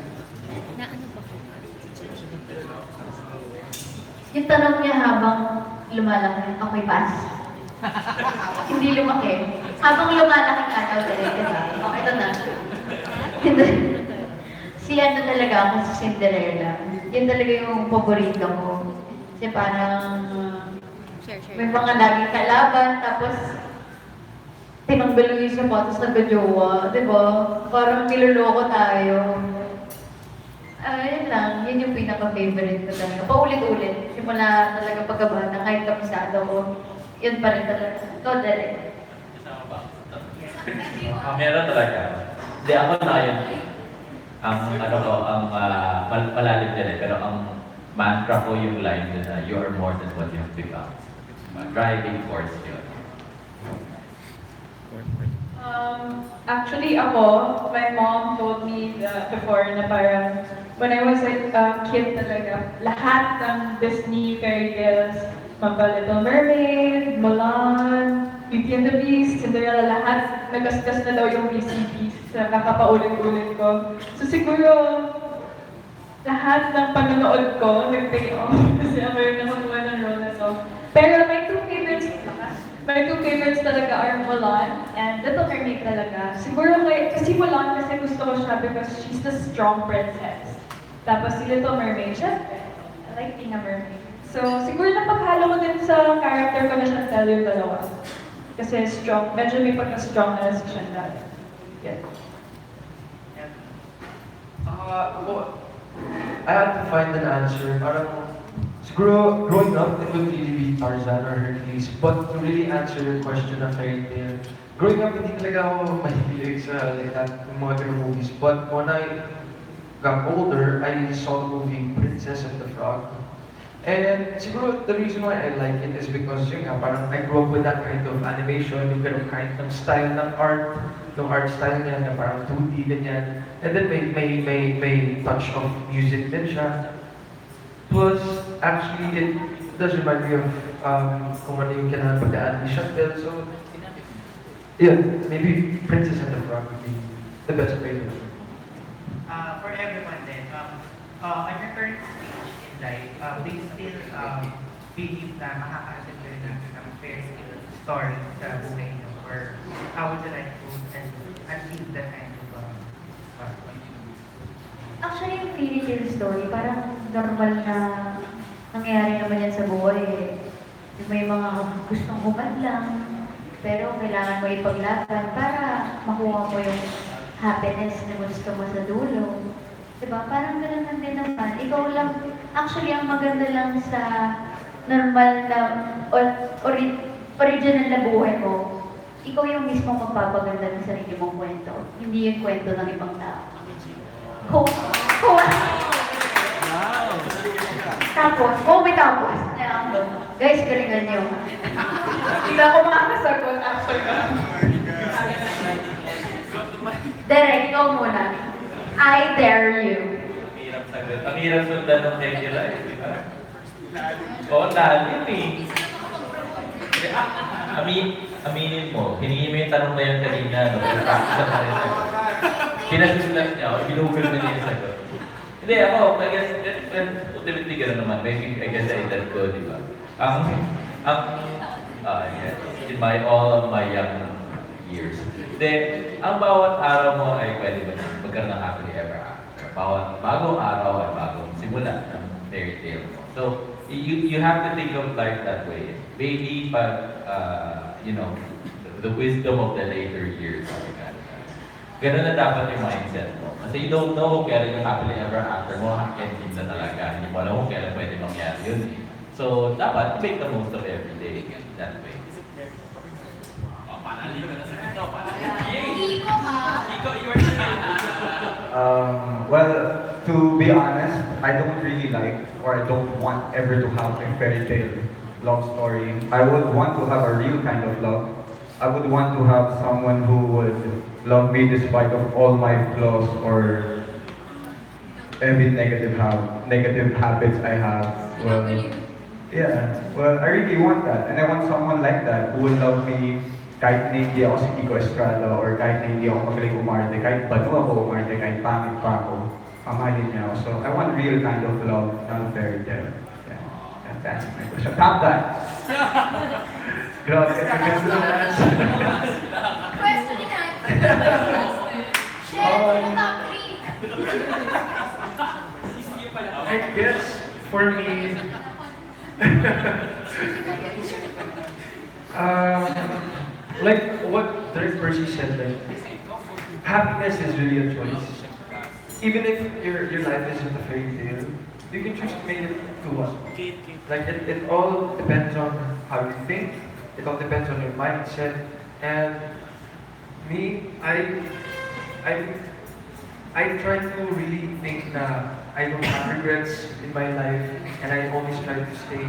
Yung tanong niya habang lumalaki, okay, pass. Hindi lumaki. Habang lumalaki ka daw talaga, diba? Okay, ito na. Hindi. Si ano talaga ako, si Cinderella. Yun talaga yung paborito ko. Kasi parang may mga laging kalaban, tapos tinanggal yung sapatos na gajowa, di ba? Parang niloloko tayo. Yun lang, yun yung pinaka-favorite ko talaga. Paulit-ulit. Simula talaga pagkabata, kahit kapisado ko, yun pa rin talaga. Totally. Meron talaga. Hindi ako na yun. Ang ano ko, ang malalim din eh. Pero ang mantra ko yung line din na you are more than what you have become. Driving force yun. Actually, my mom told me before na parang when I was a kid talaga, lahat ng Disney fairy tales, Little Mermaid, Mulan, Beauty and the Beast, Cinderella, lahat nagasgas na daw yung VCDs na kakapaulit-ulit ko. So siguro, lahat ng panonood ko, nag-pay off kasi ako yung nakakuha ng role na to. Pero my two favorites talaga are Mulan and Little Mermaid talaga. Siguro kasi Mulan kasi gusto ko siya because she's the strong princess. Tapos si Little Mermaid, syempre, I like being a mermaid. So siguro napaghalo ko din sa character ko na Chantel yung dalawa. Kasi strong, medyo may pagka-strong na si Chantel. Yeah. I had to find an answer. Parang, siguro, growing up, it would really be Tarzan or Hercules. But to really answer your question on fairy tale, growing up, hindi talaga ako mahilig sa like that, yung mga ganung movies. But when I got older, I saw the movie Princess and the Frog. And siguro, the reason why I like it is because, yun nga, parang I grew up with that kind of animation, yung ganung kind of style ng art, yung art style niya na parang 2D ganyan. And then may touch of music din siya. Plus, actually, it does remind me of kung ano yung kinapagdaan ni Chantel. So, yeah, maybe Princess and the Frog would be the best way to do it. For everyone then, on your current stage in life, do you still believe na makaka-asset ka rin ng fairy tale story sa buhay niyo? Or how would you like to achieve that kind of story? Actually, yung fairy tale story, parang normal na nangyayari naman yan sa buhay eh. May mga gustong humad lang, pero kailangan mo ipaglaban para makuha mo yung happiness na gusto mo sa dulo. Diba? Parang ganun lang din naman. Ikaw lang, actually, ang maganda lang sa normal na original na buhay mo, ikaw yung mismo magpapaganda ng sarili mong kwento. Hindi yung kwento ng ibang tao. Tapos, may tapos. Guys, galingan niyo. Hindi ako makakasagot actually. Derek, ikaw muna. I dare you. Ang hirap sagot. Ang hirap sundan ng regular, di ba? Oo, lalim eh. Aminin mo, hiningi mo yung tanong na yun kanina, no? Pinasusulat niya, o binugol na niya yung sagot. Hindi, ako, I guess, ultimately gano'n naman. Maybe, I guess, sa edad ko, di ba? In all my young years. Then, ang bawat araw mo ay pwede ba magkaroon ng happily ever after. Bawat bagong araw ay bagong simula ng fairy tale mo. So, you have to think of life that way. Maybe pag, the wisdom of the later years. Ganun na dapat yung mindset mo. Kasi you don't know kung kailan yung happily ever after mo, hanggang na talaga. Hindi mo alam kung kailan pwede mangyari yun. So, dapat make the most of every day that way. Well, to be honest, I don't really like or I don't want ever to have a fairy tale love story. I would want to have a real kind of love. I would want to have someone who would love me despite of all my flaws or every negative habits I have. Well, yeah. Well, I really want that. And I want someone like that who will love me kahit na hindi ako si Kiko Estrada or kahit na hindi ako magaling umarte, kahit bano ako umarte, kahit pangit pa ako, mamahalin niya ako. So I want real kind of love, not fairy tale. Yeah. And that's my question. Top that! Grabe, kasi Question again. Share the top 3. I guess for me, like what third person said, like happiness is really a choice. Even if your life isn't a fairy tale, you can choose to make it to one. Like it all depends on how you think. It all depends on your mindset. And me, I try to really think that I don't have regrets in my life, and I always try to stay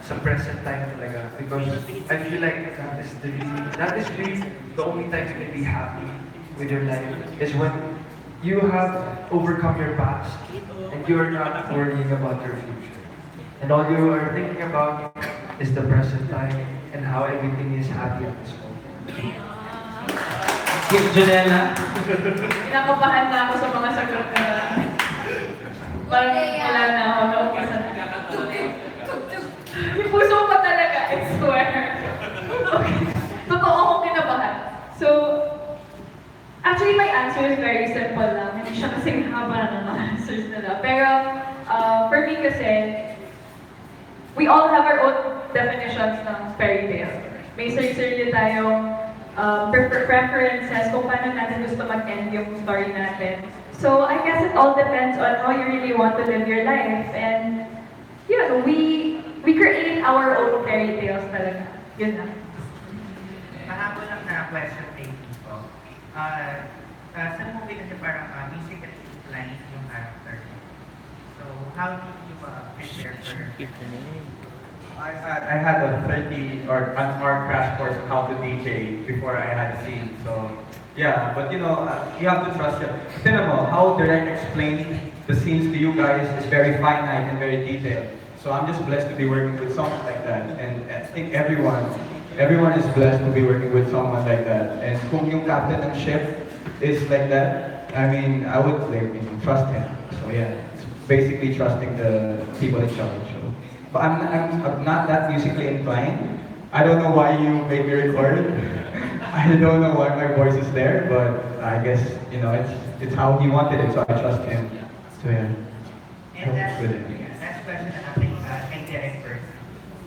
sa present time talaga, because I feel like that is really the only time you can be happy with your life, is when you have overcome your past and you are not worrying about your future, and all you are thinking about is the present time and how everything is happy at this moment. Kim Janela. Kinakabahan na ako sa mga sagot na parang wala na ako naumpasan. Yung puso ko talaga, I swear. Okay. Totoo akong kinabahan. So, actually my answer is very simple lang. Hindi siya kasing haba ng mga answers nila. Pero, for me kasi, we all have our own definitions ng fairy tale. May sarili tayong preferences kung paano natin gusto mag-end yung story natin. So, I guess it all depends on how you really want to live your life. And, yun, we create our own fairy tales talaga. Yun lang. Mahabol lang na question taking po. Sa movie kasi parang basically implying yung character. So, how did you prepare for I had a 30 or an hour crash course on how to DJ before I had a scene. So yeah, but you know, you have to trust it. Cinema, how direct explain the scenes to you guys is very finite and very detailed. So I'm just blessed to be working with someone like that, and I think everyone is blessed to be working with someone like that. And kung yung captain ng ship is like that, I mean, I would like, trust him. So yeah, it's basically trusting the people in charge. But I'm not that musically inclined. I don't know why you made me record. I don't know why my voice is there, but I guess, you know, it's how he wanted it, so I trust him. So yeah. And last question na natin kay Derek first.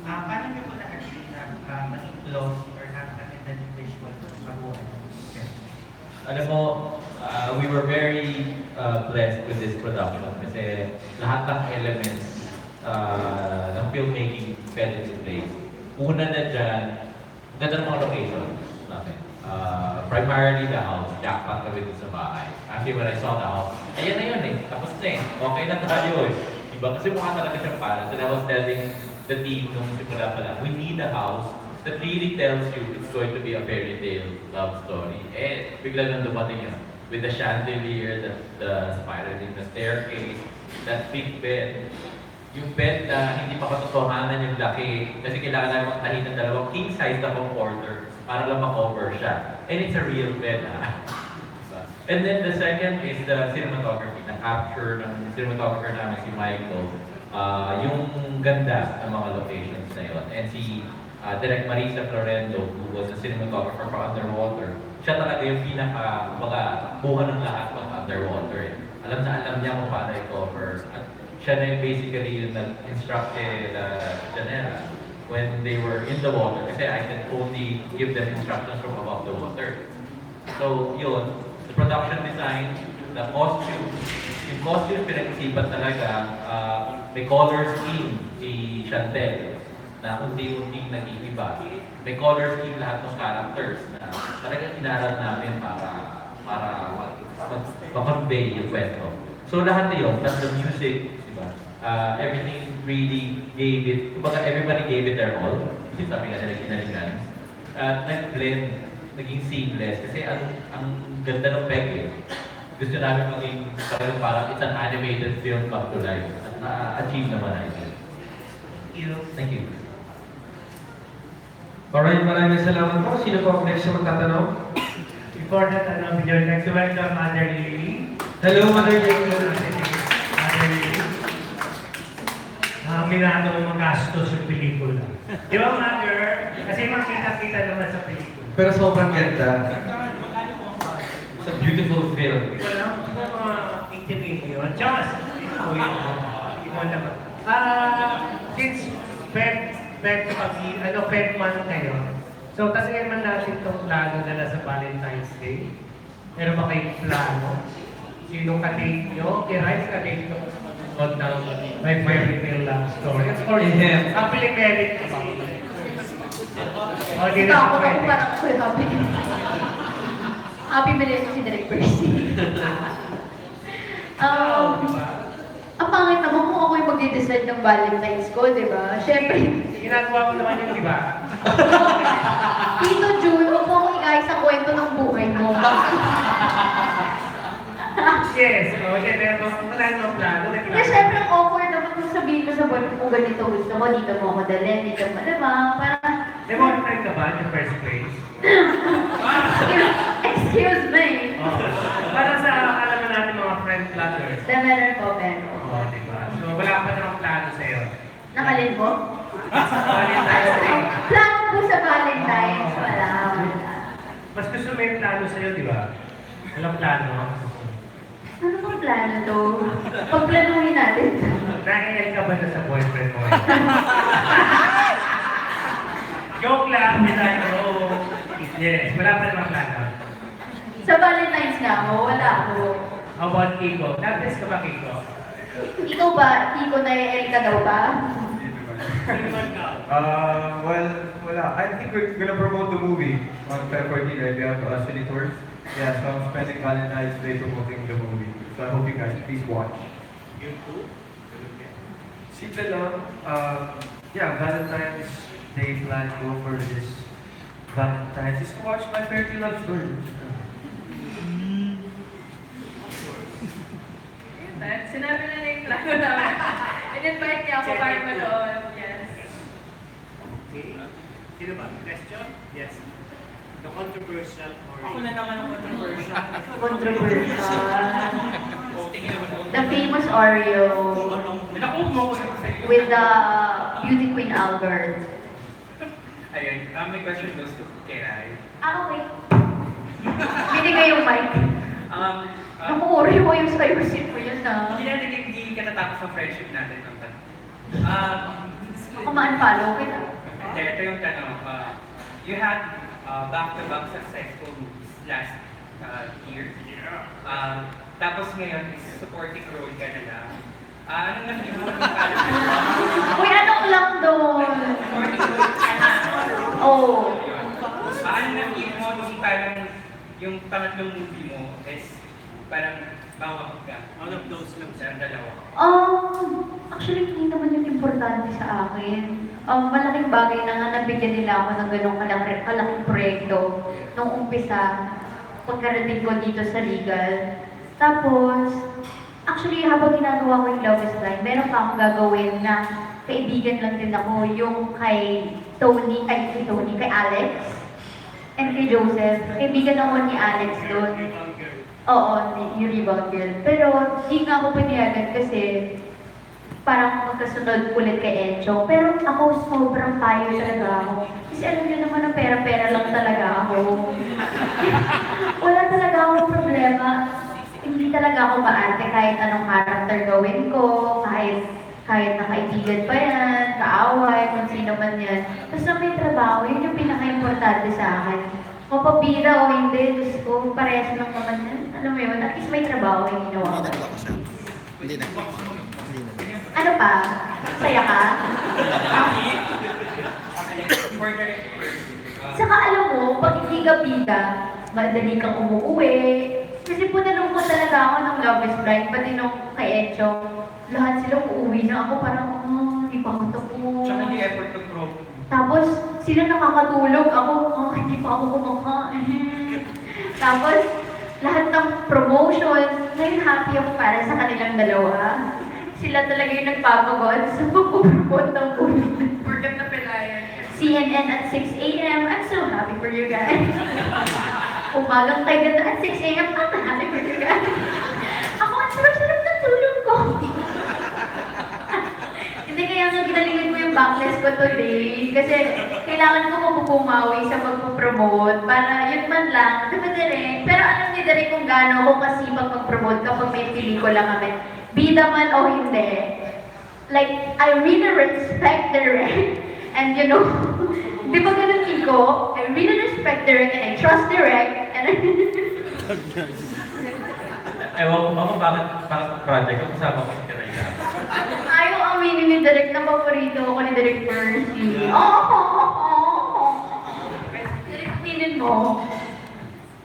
Paano niyo po na-achieve na maging close or have maganda yung visual sa buhay? Alam mo, we were very blessed with this production kasi lahat ng elements ng filmmaking fell into place. Una na dyan, ganda ng mga locations natin. Primarily the house, jackpot kami dun sa bahay. Actually, when I saw the house, ayan na yun eh, tapos na eh, okay na tayo eh. Diba? Kasi mukha talaga siyang palace. And I was telling the team nung simula pa lang, we need a house that really tells you it's going to be a fairy tale love story. Eh, bigla nang dumating yun. With the chandelier, the spiraling, the staircase, that big bed. Yung bed na hindi pa katotohanan yung laki kasi kailangan namin magtahi ng dalawang king size na comforter para lang ma-cover siya. And it's a real bed, ha? And then the second is the cinematography, na capture ng cinematographer namin si Michael. Yung ganda ng mga locations na yun. And si Direk Marisa Florendo, who was a cinematographer for Underwater, siya talaga yung buha ng lahat ng Underwater. Eh. Alam niya kung paano i-cover. At siya na yung basically yung nag-instruct kay Janela when they were in the water. Kasi I can only give them instructions from above the water. So yun, the production design, the costume, yung costume pinag-isipan talaga, may color scheme si Chantel na unti-unting nag-iiba. May color scheme lahat ng characters na talagang inaral namin para mag-convey yung kwento. So lahat na yun, plus the music, diba? Everything really gave it, kumbaga everybody gave it their all. Sabi nga nila kinalingan. nag-blend, naging seamless. Kasi ang ganda ng peg eh. Gusto namin maging parang it's an animated film come to life. At na-achieve naman natin. Thank you. Alright, maraming salamat po. Sino po ang next na magtatanong? Before that, we would like to welcome Mother Lily. Hello, Mother Jane. Mother Lily. Minado mo magastos yung pelikula. Di ba, Mother? Kasi makita-kita naman sa pelikula. Pero sobrang ganda. It's a beautiful film. Wala mga 80 million. Just, ikaw naman. Since Feb month ngayon, so tasigin man natin itong plano na nasa Valentine's Day. Meron ba kayong plano? Sinong ka-date nyo? I-write ka-date nyo ng My Fairy Tale Love Story. Of course, happily married kasi. O, di na siya pwede. Parang ako happy. Happy married si Direk Percy. Ang pangit naman kung ako yung magde-decide ng Valentine's ko, di ba? Siyempre, ginagawa mo naman yun, di ba? Tito Jun, huwag mo akong ikay sa kwento ng buhay mo. Yes, pero wala namang plano. Kaya siyempre, awkward naman kung sabihin ko sa boyfriend kung ganito gusto ko, dito mo ako dalhin, dito mo, di ba? Parang, may boyfriend ka ba in the first place? excuse me. Para sa alam na natin mga friend platters. Meron po, meron. Oo, di ba? So wala pa namang plano sa'yo. Nakalin mo? Valentine's Day. Plano po sa Valentine's, wala. Mas gusto mo yung plano sa'yo, di ba? Walang plano. Ano bang plano to? Pagplanuhin natin. Nakikinig ka ba na sa boyfriend mo? Joke lang, Milano. Yes, wala pa namang plano. Sa Valentine's na ako, wala ako. How about Kiko? Nag-test ka ba, Kiko? Ikaw ba? Kiko na ka daw ba? Well, wala. I think we're gonna promote the movie on February 14. We have city tours. Yeah, so I'm spending Valentine's Day promoting the movie. So I hope you guys please watch. You too? Simple lang. Yeah, Valentine's Day plan ko for this Valentine's is to watch My Fairy Tale Love Story. Sinabi na yung plano namin. In-invite niya ako para manood. Yes. Okay. Sino ba? Question? Yes. The controversial or... Ako na naman ang controversial. Controversial. The famous Oreo. With the beauty queen Albert. Ayun, may question goes to Kerai. Okay. Binigay yung mic. Naku, Oreo mo yung sky receipt mo yun na. Hindi ka natapos sa friendship natin ng tanong. Ako ma-unfollow kita. Hindi, ito yung tanong. You had back-to-back successful movies last year. Tapos ngayon, is supporting role ka na lang. Anong na-feel mo? Uy, anong lang doon? Oh. Ano na-feel mo nung parang yung pangatlong movie mo is parang bawag ka? Out of those lang sa dalawa. Actually, hindi naman yung importante sa akin. Malaking bagay na nga nabigyan nila ako ng ganong kalaking proyekto nung umpisa, pagkarating ko dito sa Regal. Tapos, actually, habang ginagawa ko yung Love is Blind, meron pa akong gagawin na kaibigan lang din ako, yung kay kay Alex, and kay Joseph. Kaibigan ako ni Alex doon. Oo, yung Rebound Girl. Pero, di nga ako pinayagan kasi parang magkasunod ulit kay Encho. Pero ako, sobrang tayo talaga ako. Kasi alam niyo naman na pera-pera lang talaga ako. Wala talaga akong problema. Hindi talaga ako maarte kahit anong character gawin ko, kahit na kaibigan pa yan, kaaway, kung sino man yan. Basta may trabaho, yun yung pinaka-importante sa akin. Mapabira o hindi, Diyos ko, parehas lang naman yan. Alam mo yun, at least may trabaho yung ginawa ko. Ano pa? Saya ka? Saka alam mo, pag hindi ka bida, madali kang umuwi. Kasi po nalungkot talaga ako ng Love is Blind, pati nung kay Encho. Lahat sila uuwi na ako, parang, hindi pa ako tapos. Tsaka hindi effort ng group. Tapos, sila nakakatulog. Ako, hindi pa ako kumakain. Tapos, lahat ng promotions, ngayon happy ako para sa kanilang dalawa. Sila talaga yung nagpapagod sa pagpupromote ng movie. Forget na pilayan. CNN at 6 a.m. I'm so happy for you guys. Umagang tayo ganda at 6 a.m. I'm happy for you guys. Ako, ang sarap-sarap ng tulog ko. Hindi kaya nga ginalingan ko yung backlist ko today. Kasi kailangan ko pumawi sa pagpupromote para yun man lang, diba Derek? Pero alam niyo Derek kung gaano ako kasipag mag-promote kapag may pelikula kami. Bida man o hindi. Like, I really respect Derek. And you know, di ba ganun Nico? I really respect Derek and I trust Derek. And Ewan ko bakit project ko kasama ko si Regal. ayaw aminin ni Derek na paborito ako ni Derek Percy. Derek, aminin mo.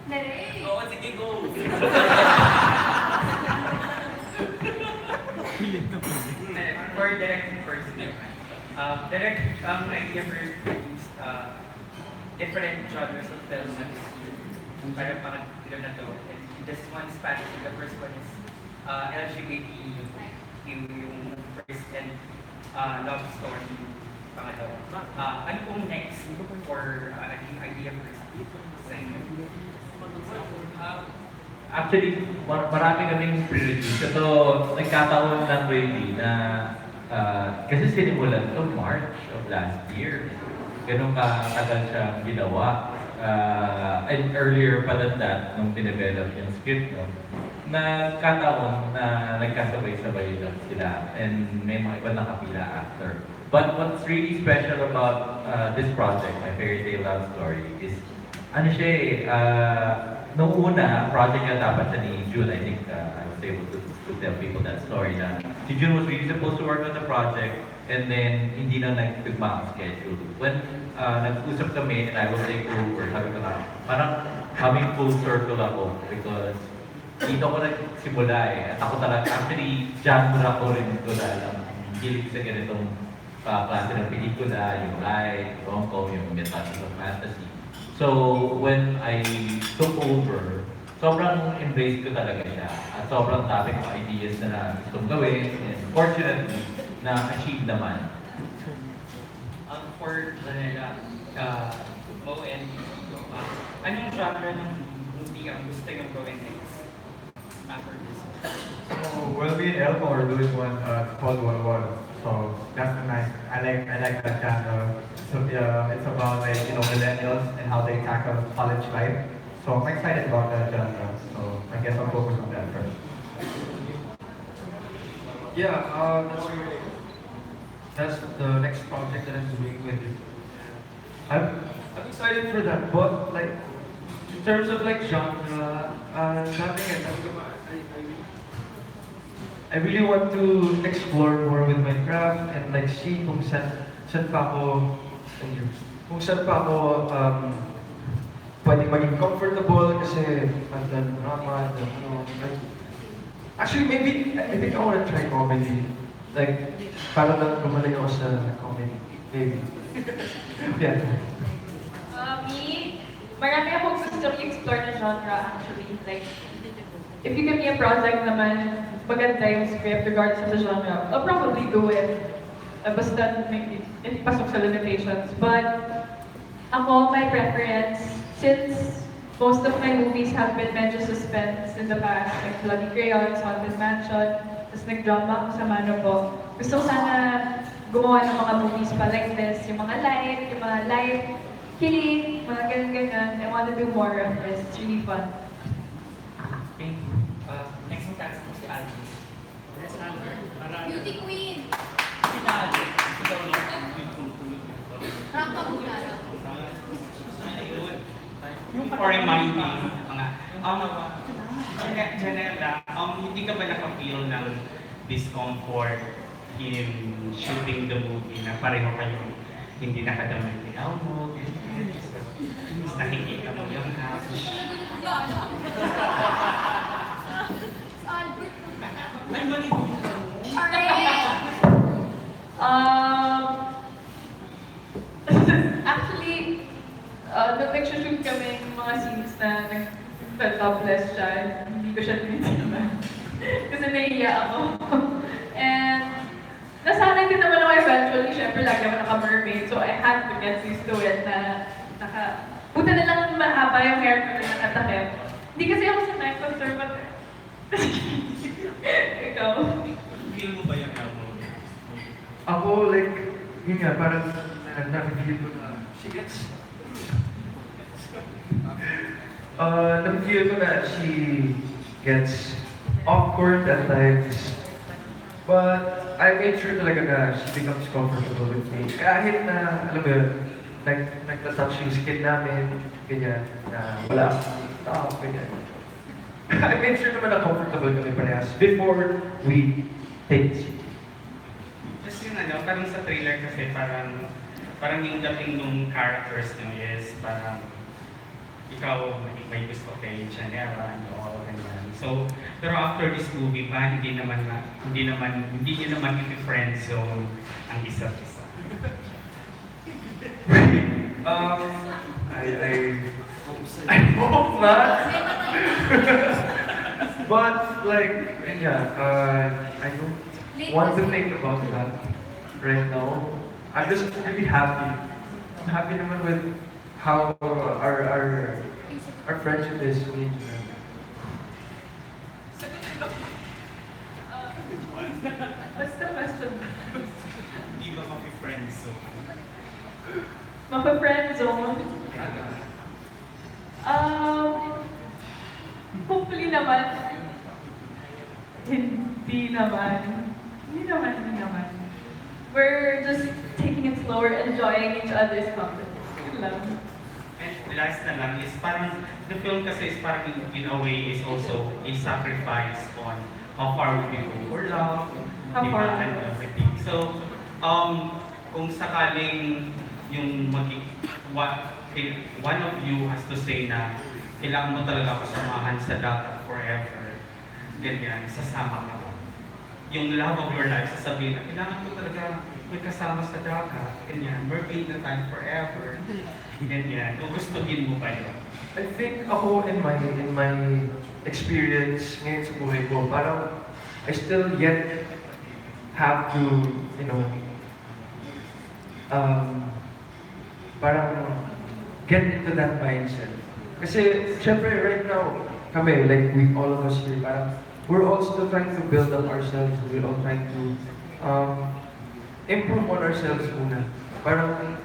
Derek. Oo, sige, go! For Derek first, Derek, idea for different genres of films para parang film na to. And this one Spanish, the first one is LGBT yung first and love story pangalawa. Ano pong next for idea first sa inyo? Actually, marami kaming pre-release. Ito, nagkataon lang really na kasi sinimulan ito March of last year. Ganun katagal siyang ginawa. And earlier pa than that, nung dinevelop yung script, no, nagkataon na nagkasabay-sabay lang sila and may mga iba nakapila after. But what's really special about this project, my fairy tale love story, is ano siya nung una, project niya dapat siya ni June. I think I was able to tell people that story na si June was really supposed to work on the project and then hindi na nagtugma ang schedule. When nag-usap kami and I will take over, sabi ko na, parang coming full circle ako because dito ko nagsimula At ako talaga, actually, genre ko rin ito dahil ang hilig sa ganitong klase ng pelikula, yung light, rom-com, yung metaphors of fantasy. So, when I took over, sobrang embrace ko talaga siya. At sobrang dami ng ideas na gustong gawin. And fortunately, na-achieve naman. For Janela, Mo and anong genre ng movie ang gusto yung gawin next after this? So we'll be in Elmo or doing one called Wall. So that's nice. I like that genre. So it's about millennials and how they tackle college life. So I'm excited about that genre. So I guess I'll focus on that first. Yeah, that's the next project that I'm doing with you. I'm excited for that, but like in terms of like genre, nothing. I really want to explore more with my craft and like see kung saan pa ako pwede maging comfortable kasi I've done drama, actually maybe I think I want to try comedy. Like, para lang gumaling ako sa comedy. Maybe. Yeah. Me, marami akong gusto i-explore na genre actually. Like, if you give me a project naman, maganda yung script regardless of the genre, I'll probably do it. Basta may pasok sa limitations. But ako, my preference, since most of my movies have been medyo suspense in the past, like Bloody Crayons, Haunted Mansion, tapos nag-drama ako sa Mano po. Gusto ko sana gumawa ng mga movies pa like this, yung mga light, kilig, mga ganun-ganun. I want to do more of this. It's really fun. Okay. Next mo tayo si Alvin. Beauty queen! Yung for-reminding mga Janela, hindi ka ba nakapeel ng discomfort in shooting the movie na pareho kayo hindi nakadamay ni mo, tapos nakikita mo yung house. Ay, mali mo. topless siya. Hindi ko siya tinitignan. Kasi nahiya ako. And nasanay din naman ako eventually. Siyempre, lagi naman naka-mermaid. So I had to get used to it na buta na lang mahaba yung hair ko na nakatakip. Hindi kasi ako sanay conservative. Ikaw? Feel mo ba yung mo? Ako, like, yun nga, parang na-feel ko na she gets... na-feel ko na she gets awkward at times. But I made sure talaga na she becomes comfortable with me. Kahit na, alam mo yun, nagtatouch yung skin namin, ganyan, na wala akong top, ganyan. I made sure naman na comfortable kami parehas before we take it. Just yung parang sa trailer kasi parang yung dating nung characters nyo is parang ikaw may gusto kay Janera and all ganyan. So, pero after this movie ba, hindi nyo naman i-friend zone ang isa't isa. I hope not. But like, yeah, I don't want to think about that right now. I'm just really happy. I'm happy naman with how our friendship is with each other. What's the question? Hindi ba maki-friend zone? Mapa-friend zone? Hopefully naman. Hindi naman. We're just taking it slower, enjoying each other's company. Lang. And last na lang is parang, the film kasi is parang in a way is also a sacrifice on how far we can go for love, How far? and everything. So, kung sakaling yung one of you has to say na kailangan mo talaga kasamahan sa dagat forever, ganyan, sasama ka. Yung love of your life, sasabihin na kailangan mo talaga may kasama sa dagat, ganyan, mermaid na tayo forever, ganyan. Kung gustuhin mo ba yun? I think ako in my experience ngayon sa buhay ko, parang I still yet have to, you know, parang get into that mindset. Kasi, syempre, right now, kami, like, all of us here, parang, we're all still trying to build up ourselves. We're all trying to improve on ourselves muna. Parang,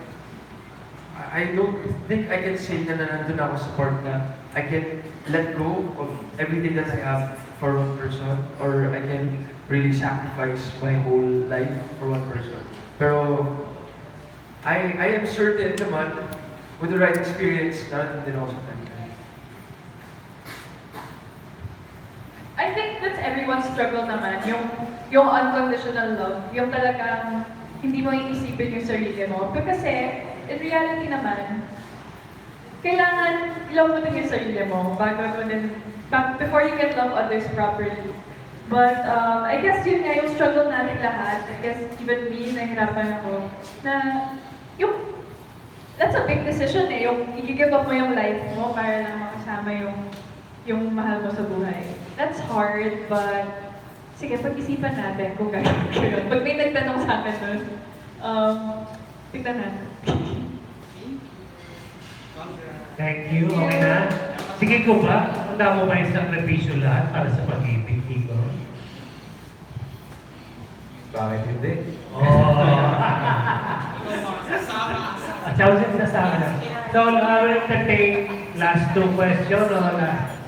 I don't think I can say na nandun ako sa part na I can let go of everything that I have for one person, or I can really sacrifice my whole life for one person. Pero, I am certain naman, with the right experience, narating din ako sa kanya. I think that's everyone's struggle naman, yung unconditional love, yung talagang hindi mo iisipin yung sarili mo. Pero kasi, in reality naman, kailangan love mo din yung sarili mo before you can love others properly. But I guess yun nga yung struggle natin lahat. I guess even me, nahihirapan ako na that's a big decision eh. Yung i-give up mo yung life mo para lang makasama yung mahal mo sa buhay. That's hard, but sige, pag-isipan natin kung gagawin ko yun. Pag may nagtanong sa akin nun, tignan natin. Thank you. Okay na. Sige ko ba? Handa mo ba yung sakripisyo lahat para sa pag-ibig, Iko? Bakit hindi? At sasama na. So, we'll entertain last two questions.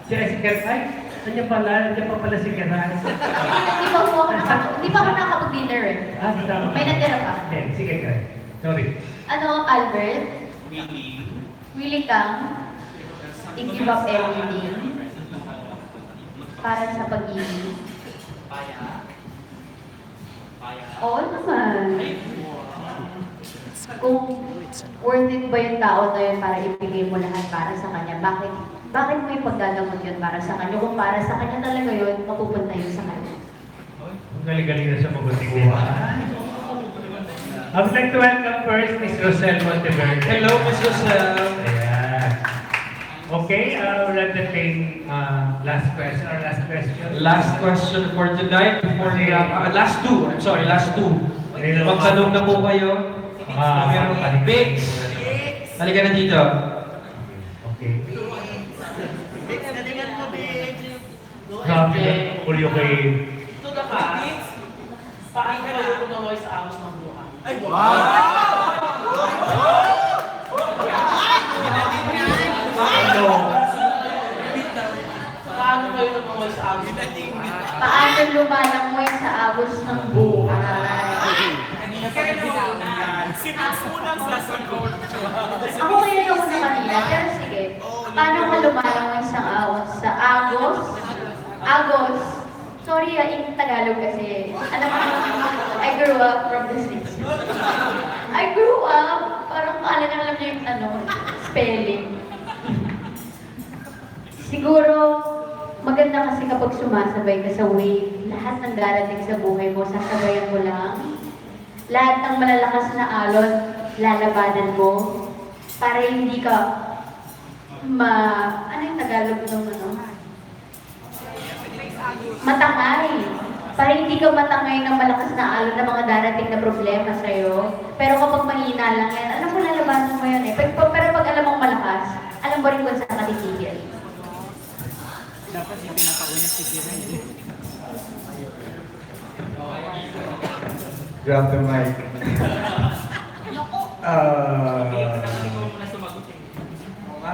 Si Ezekiel, nandiyan pa pala si Keran. Hindi pa ako nakapag-dinner eh. May natira pa. Sige, Keran. Sorry. Albert? Willing kang i-give up everything para sa pag-ibig? Oo naman. Kung worth it ba yung tao na yun para ibigay mo lahat para sa kanya, bakit mo ipagdadamot yun para sa kanya? Kung para sa kanya talaga yun, mapupunta yun sa kanya. Ang galing-galing na sa mabuting diba? I would like to welcome first Ms. Rosel Monteverde. Hello, Ms. Rosel. Ayan. Okay, we'll entertain last question. Our last question. Last question for tonight before we last two. I'm sorry, last two. Magtanong na po kayo. Bix! Halika na dito. Okay. Grabe, uli kay... Ito na ka. Paano ka lutunaw sa ahos ng buhay? Ay, wow! Paano kayo lutunaw sa ahos ng buhay? Paano lumalangoy sa agos ng buhay? Ako kaya ako na kanina, pero sige. Paano ka lumalangoy sa agos? Sa agos? Agos. Sorry, in Tagalog kasi. Alam mo, I grew up from the States. I grew up, parang alam niyo yung spelling. Siguro, maganda kasi kapag sumasabay ka sa wave, lahat ng darating sa buhay mo, sasabayan mo lang. Lahat ng malalakas na alon, lalabanan mo. Para hindi ka ano yung Tagalog ng matangay. Para hindi ka matangay ng malakas na alon ng mga darating na problema sa'yo. Pero kapag mahina lang yan, alam mo, lalabanan mo yan eh. Pero pag alam mong malakas, alam mo rin kung saan ka titigil. Dapat yung pinakauna si Kiran. Grab the mic.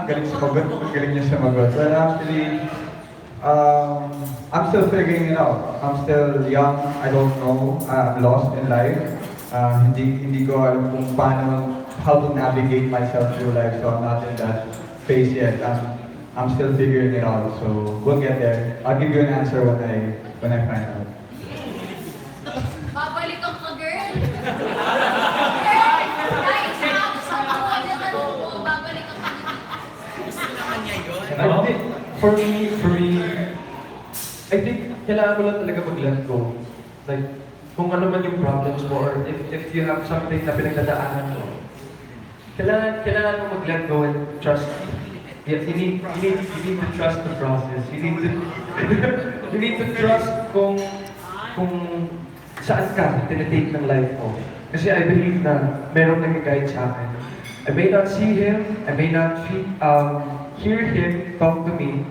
Galing niya sumagot. Well, actually, I'm still figuring it out. I'm still young. I don't know. I'm lost in life. Hindi ko alam kung how to navigate myself through life. So I'm not in that phase yet. I'm still figuring it out. So we'll get there. I'll give you an answer when I find out. Babalik ka, girl! I think, for me, I think kailangan mo lang talaga mag-let go. Like, kung ano man yung problems mo, or if you have something na pinagdadaanan mo, kailangan mo mag-let go and trust. Yes, you need to trust the process. You need to trust kung saan ka tinitake ng life mo. Kasi I believe na merong nag-guide sa akin. I may not see him, I may not hear him talk to me,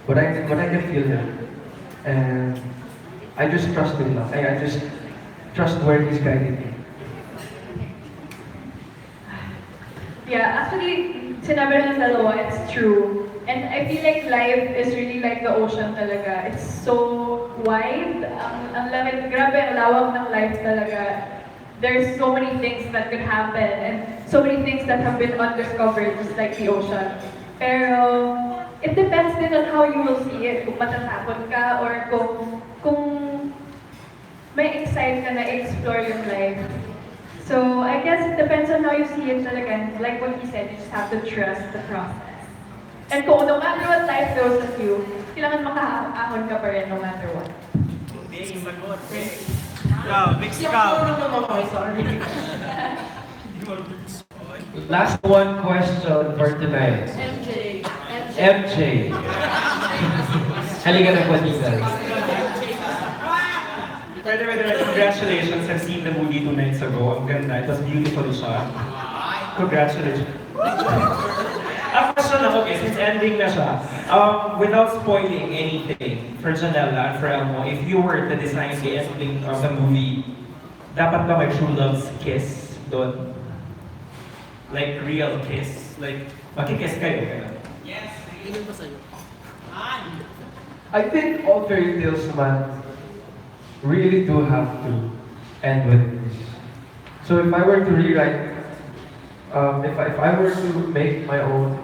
but I can feel him. And I just trust him lang. I just trust where he's guiding me. Yeah, actually, sinabi ng dalawa, it's true. And I feel like life is really like the ocean talaga. It's so wide. Ang laki, grabe, ang lawak ng life talaga. There's so many things that could happen and so many things that have been undiscovered, just like the ocean. Pero, it depends din on how you will see it. Kung matatakot ka or kung may excite ka na explore yung life. So, I guess it depends on how you see it talaga. Like what he said, you just have to trust the process. And kung no matter what life throws at you, kailangan makaahon ka pa rin no matter what. Big, sagot, big. Big sorry. Last one question for tonight. MJ. Halika na po dito. By the way, congratulations. I've seen the movie 2 nights ago. Ang ganda. It was beautiful siya. Congratulations. A question lang, okay, since ending na siya. Without spoiling anything for Janella and for Elmo, if you were to design the ending of the movie, dapat ba may true love's kiss doon? Like real kiss? Like, makikiss kayo, gano'n? Yes, hindi ba sa'yo? I think all fairy tales naman really do have to end with this. So if I were to rewrite, if I were to make my own,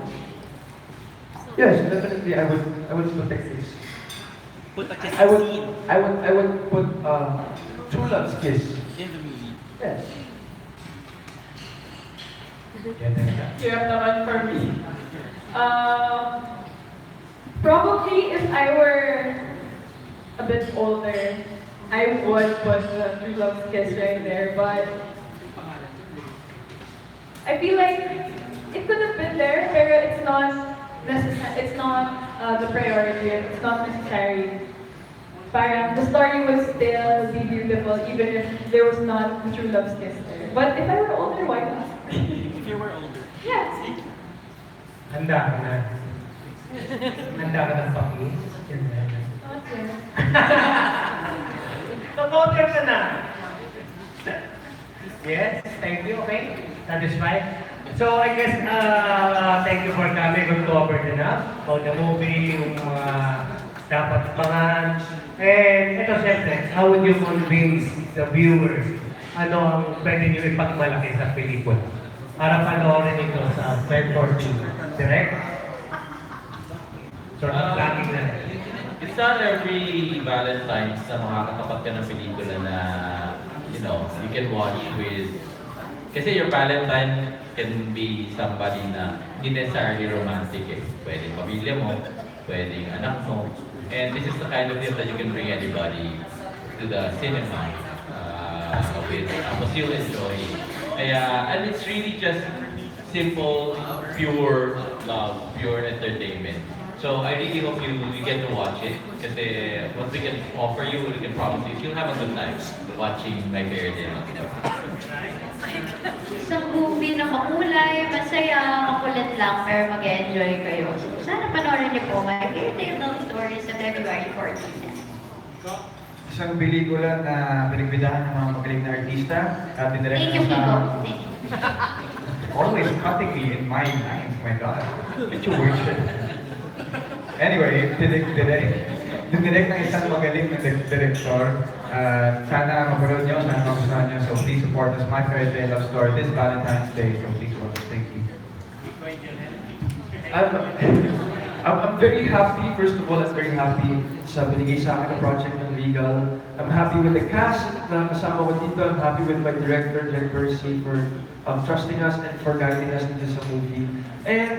yes, definitely I would protect this. Put a kiss I would put true love's kiss. in the movie. Yes. Yeah, naman for me. Probably if I were a bit older, I would put the true love's kiss right there, but I feel like it could have been there, pero it's not it's not the priority, it's not necessary. Parang the story will still be beautiful even if there was not the true love kiss there. But if I were older, why not? If you were older. Yes. Handa ka na. Handa ka ng pakis. Not yet. Mag-order ka na. Yes, thank you. Okay, satisfied? So I guess, thank you for coming. We've covered enough about the movie, yung mga dapat abangan. And ito siyempre, how would you convince the viewers ano ang pwede nyo ipagmalaki sa pelikula? Para panoorin ito sa Feb 14. Direct? Sort of planning na. It's not every Valentine's na makakatapat ka ng pelikula na, you know, you can watch with... Kasi your Valentine can be somebody na hindi necessarily romantic eh. Pwedeng pamilya mo, pwedeng anak mo. And this is the kind of film that you can bring anybody to the cinema with. Tapos you'll enjoy. And it's really just simple, pure love, pure entertainment. So I really hope you get to watch it. Kasi what we can offer you, we can promise you, you'll have a good time watching My Fairy Tale. Isang movie na makulay, masaya, makulit lang, pero mag-enjoy kayo. So, sana panoorin niyo po My Fairy Tale Love Story sa February 14. Isang pelikula na pinagbidahan ng mga magaling na artista at Thank dinirekta you, Fico. sa... Thank you. Always cutting me in my lines, my God. Get your word shit. Anyway, dinirect ng isang magaling na direktor. Sana mapanood nyo, sana magustuhan nyo. So please support us, My Fairy Tale Love Story, this Valentine's Day. So please support us. Thank you. I'm very happy, first of all, I'm very happy sa binigay sa akin na project ng Regal. I'm happy with the cast na kasama ko dito. I'm happy with my director, Jack Percy, for trusting us and for guiding us into this movie. And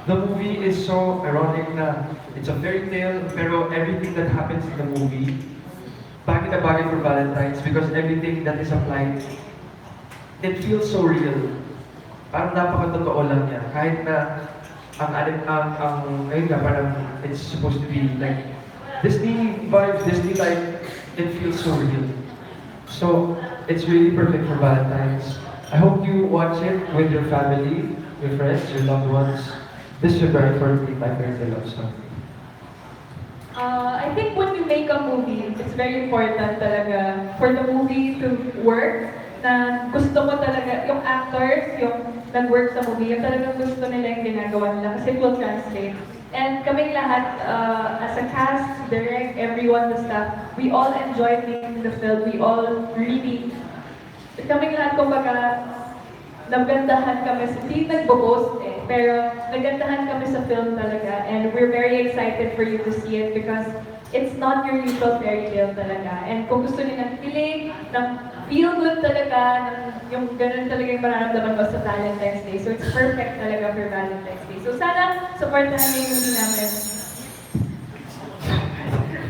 the movie is so ironic na it's a fairy tale, pero everything that happens in the movie, bakit na bagay for Valentine's? Because everything that is applied, it feels so real. Parang napakatotoo lang niya. Kahit na ayun nga, parang it's supposed to be like Disney vibes, Disney like, it feels so real. So, it's really perfect for Valentine's. I hope you watch it with your family, your friends, your loved ones. This February 14th, My Fairy Tale Love Story. I think when you make a movie, it's very important talaga for the movie to work, na gusto mo talaga, yung actors, yung nag-work sa movie, yung talagang gusto nila yung ginagawa nila kasi it will translate. And kaming lahat, as a cast, direct, everyone, the staff, we all enjoyed making the film. We all really, kaming lahat, kumbaga, nagandahan kami sa, hindi nagbo-boast eh, pero nagandahan kami sa film talaga. And we're very excited for you to see it because it's not your usual fairy tale talaga. And kung gusto niyo ng kilig, ng feel good talaga, ng yung ganun talaga yung mararamdaman mo sa Valentine's Day. So it's perfect talaga for Valentine's Day. So sana, supportahan niyo yung movie namin.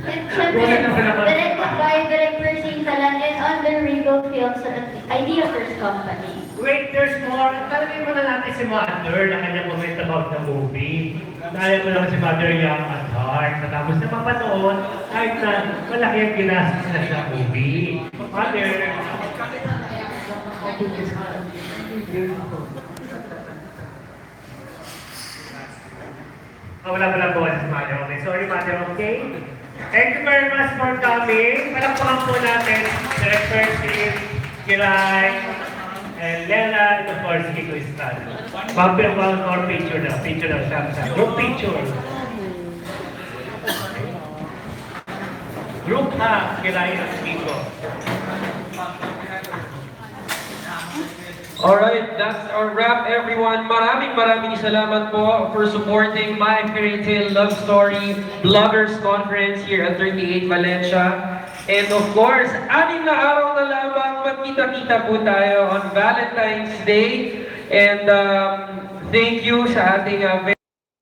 And syempre, directed by Director Sintalan and under Regal Films, an Idea First Company. Wait, there's more. Talagay mo na natin si Mother na kanya comment about the movie. Talagay mo naman si Mother young at heart. Matapos na mapanood, kahit na malaki ang ginastos na sa movie. Mother! Wala po si Mother. Okay, sorry Mother, okay? Thank you very much for coming. Palakpakan po natin, Director Steve, Kiray, and Lela, and of course, Kiko Estrada. Pampir one more picture now, Sam. Group picture. Group ha, Kiray at Kiko. Alright, that's our wrap everyone. Maraming salamat po for supporting My Fairy Tale Love Story Bloggers Conference here at 38 Valencia. And of course, 6 na araw na lamang magkita-kita po tayo on Valentine's Day. And thank you sa ating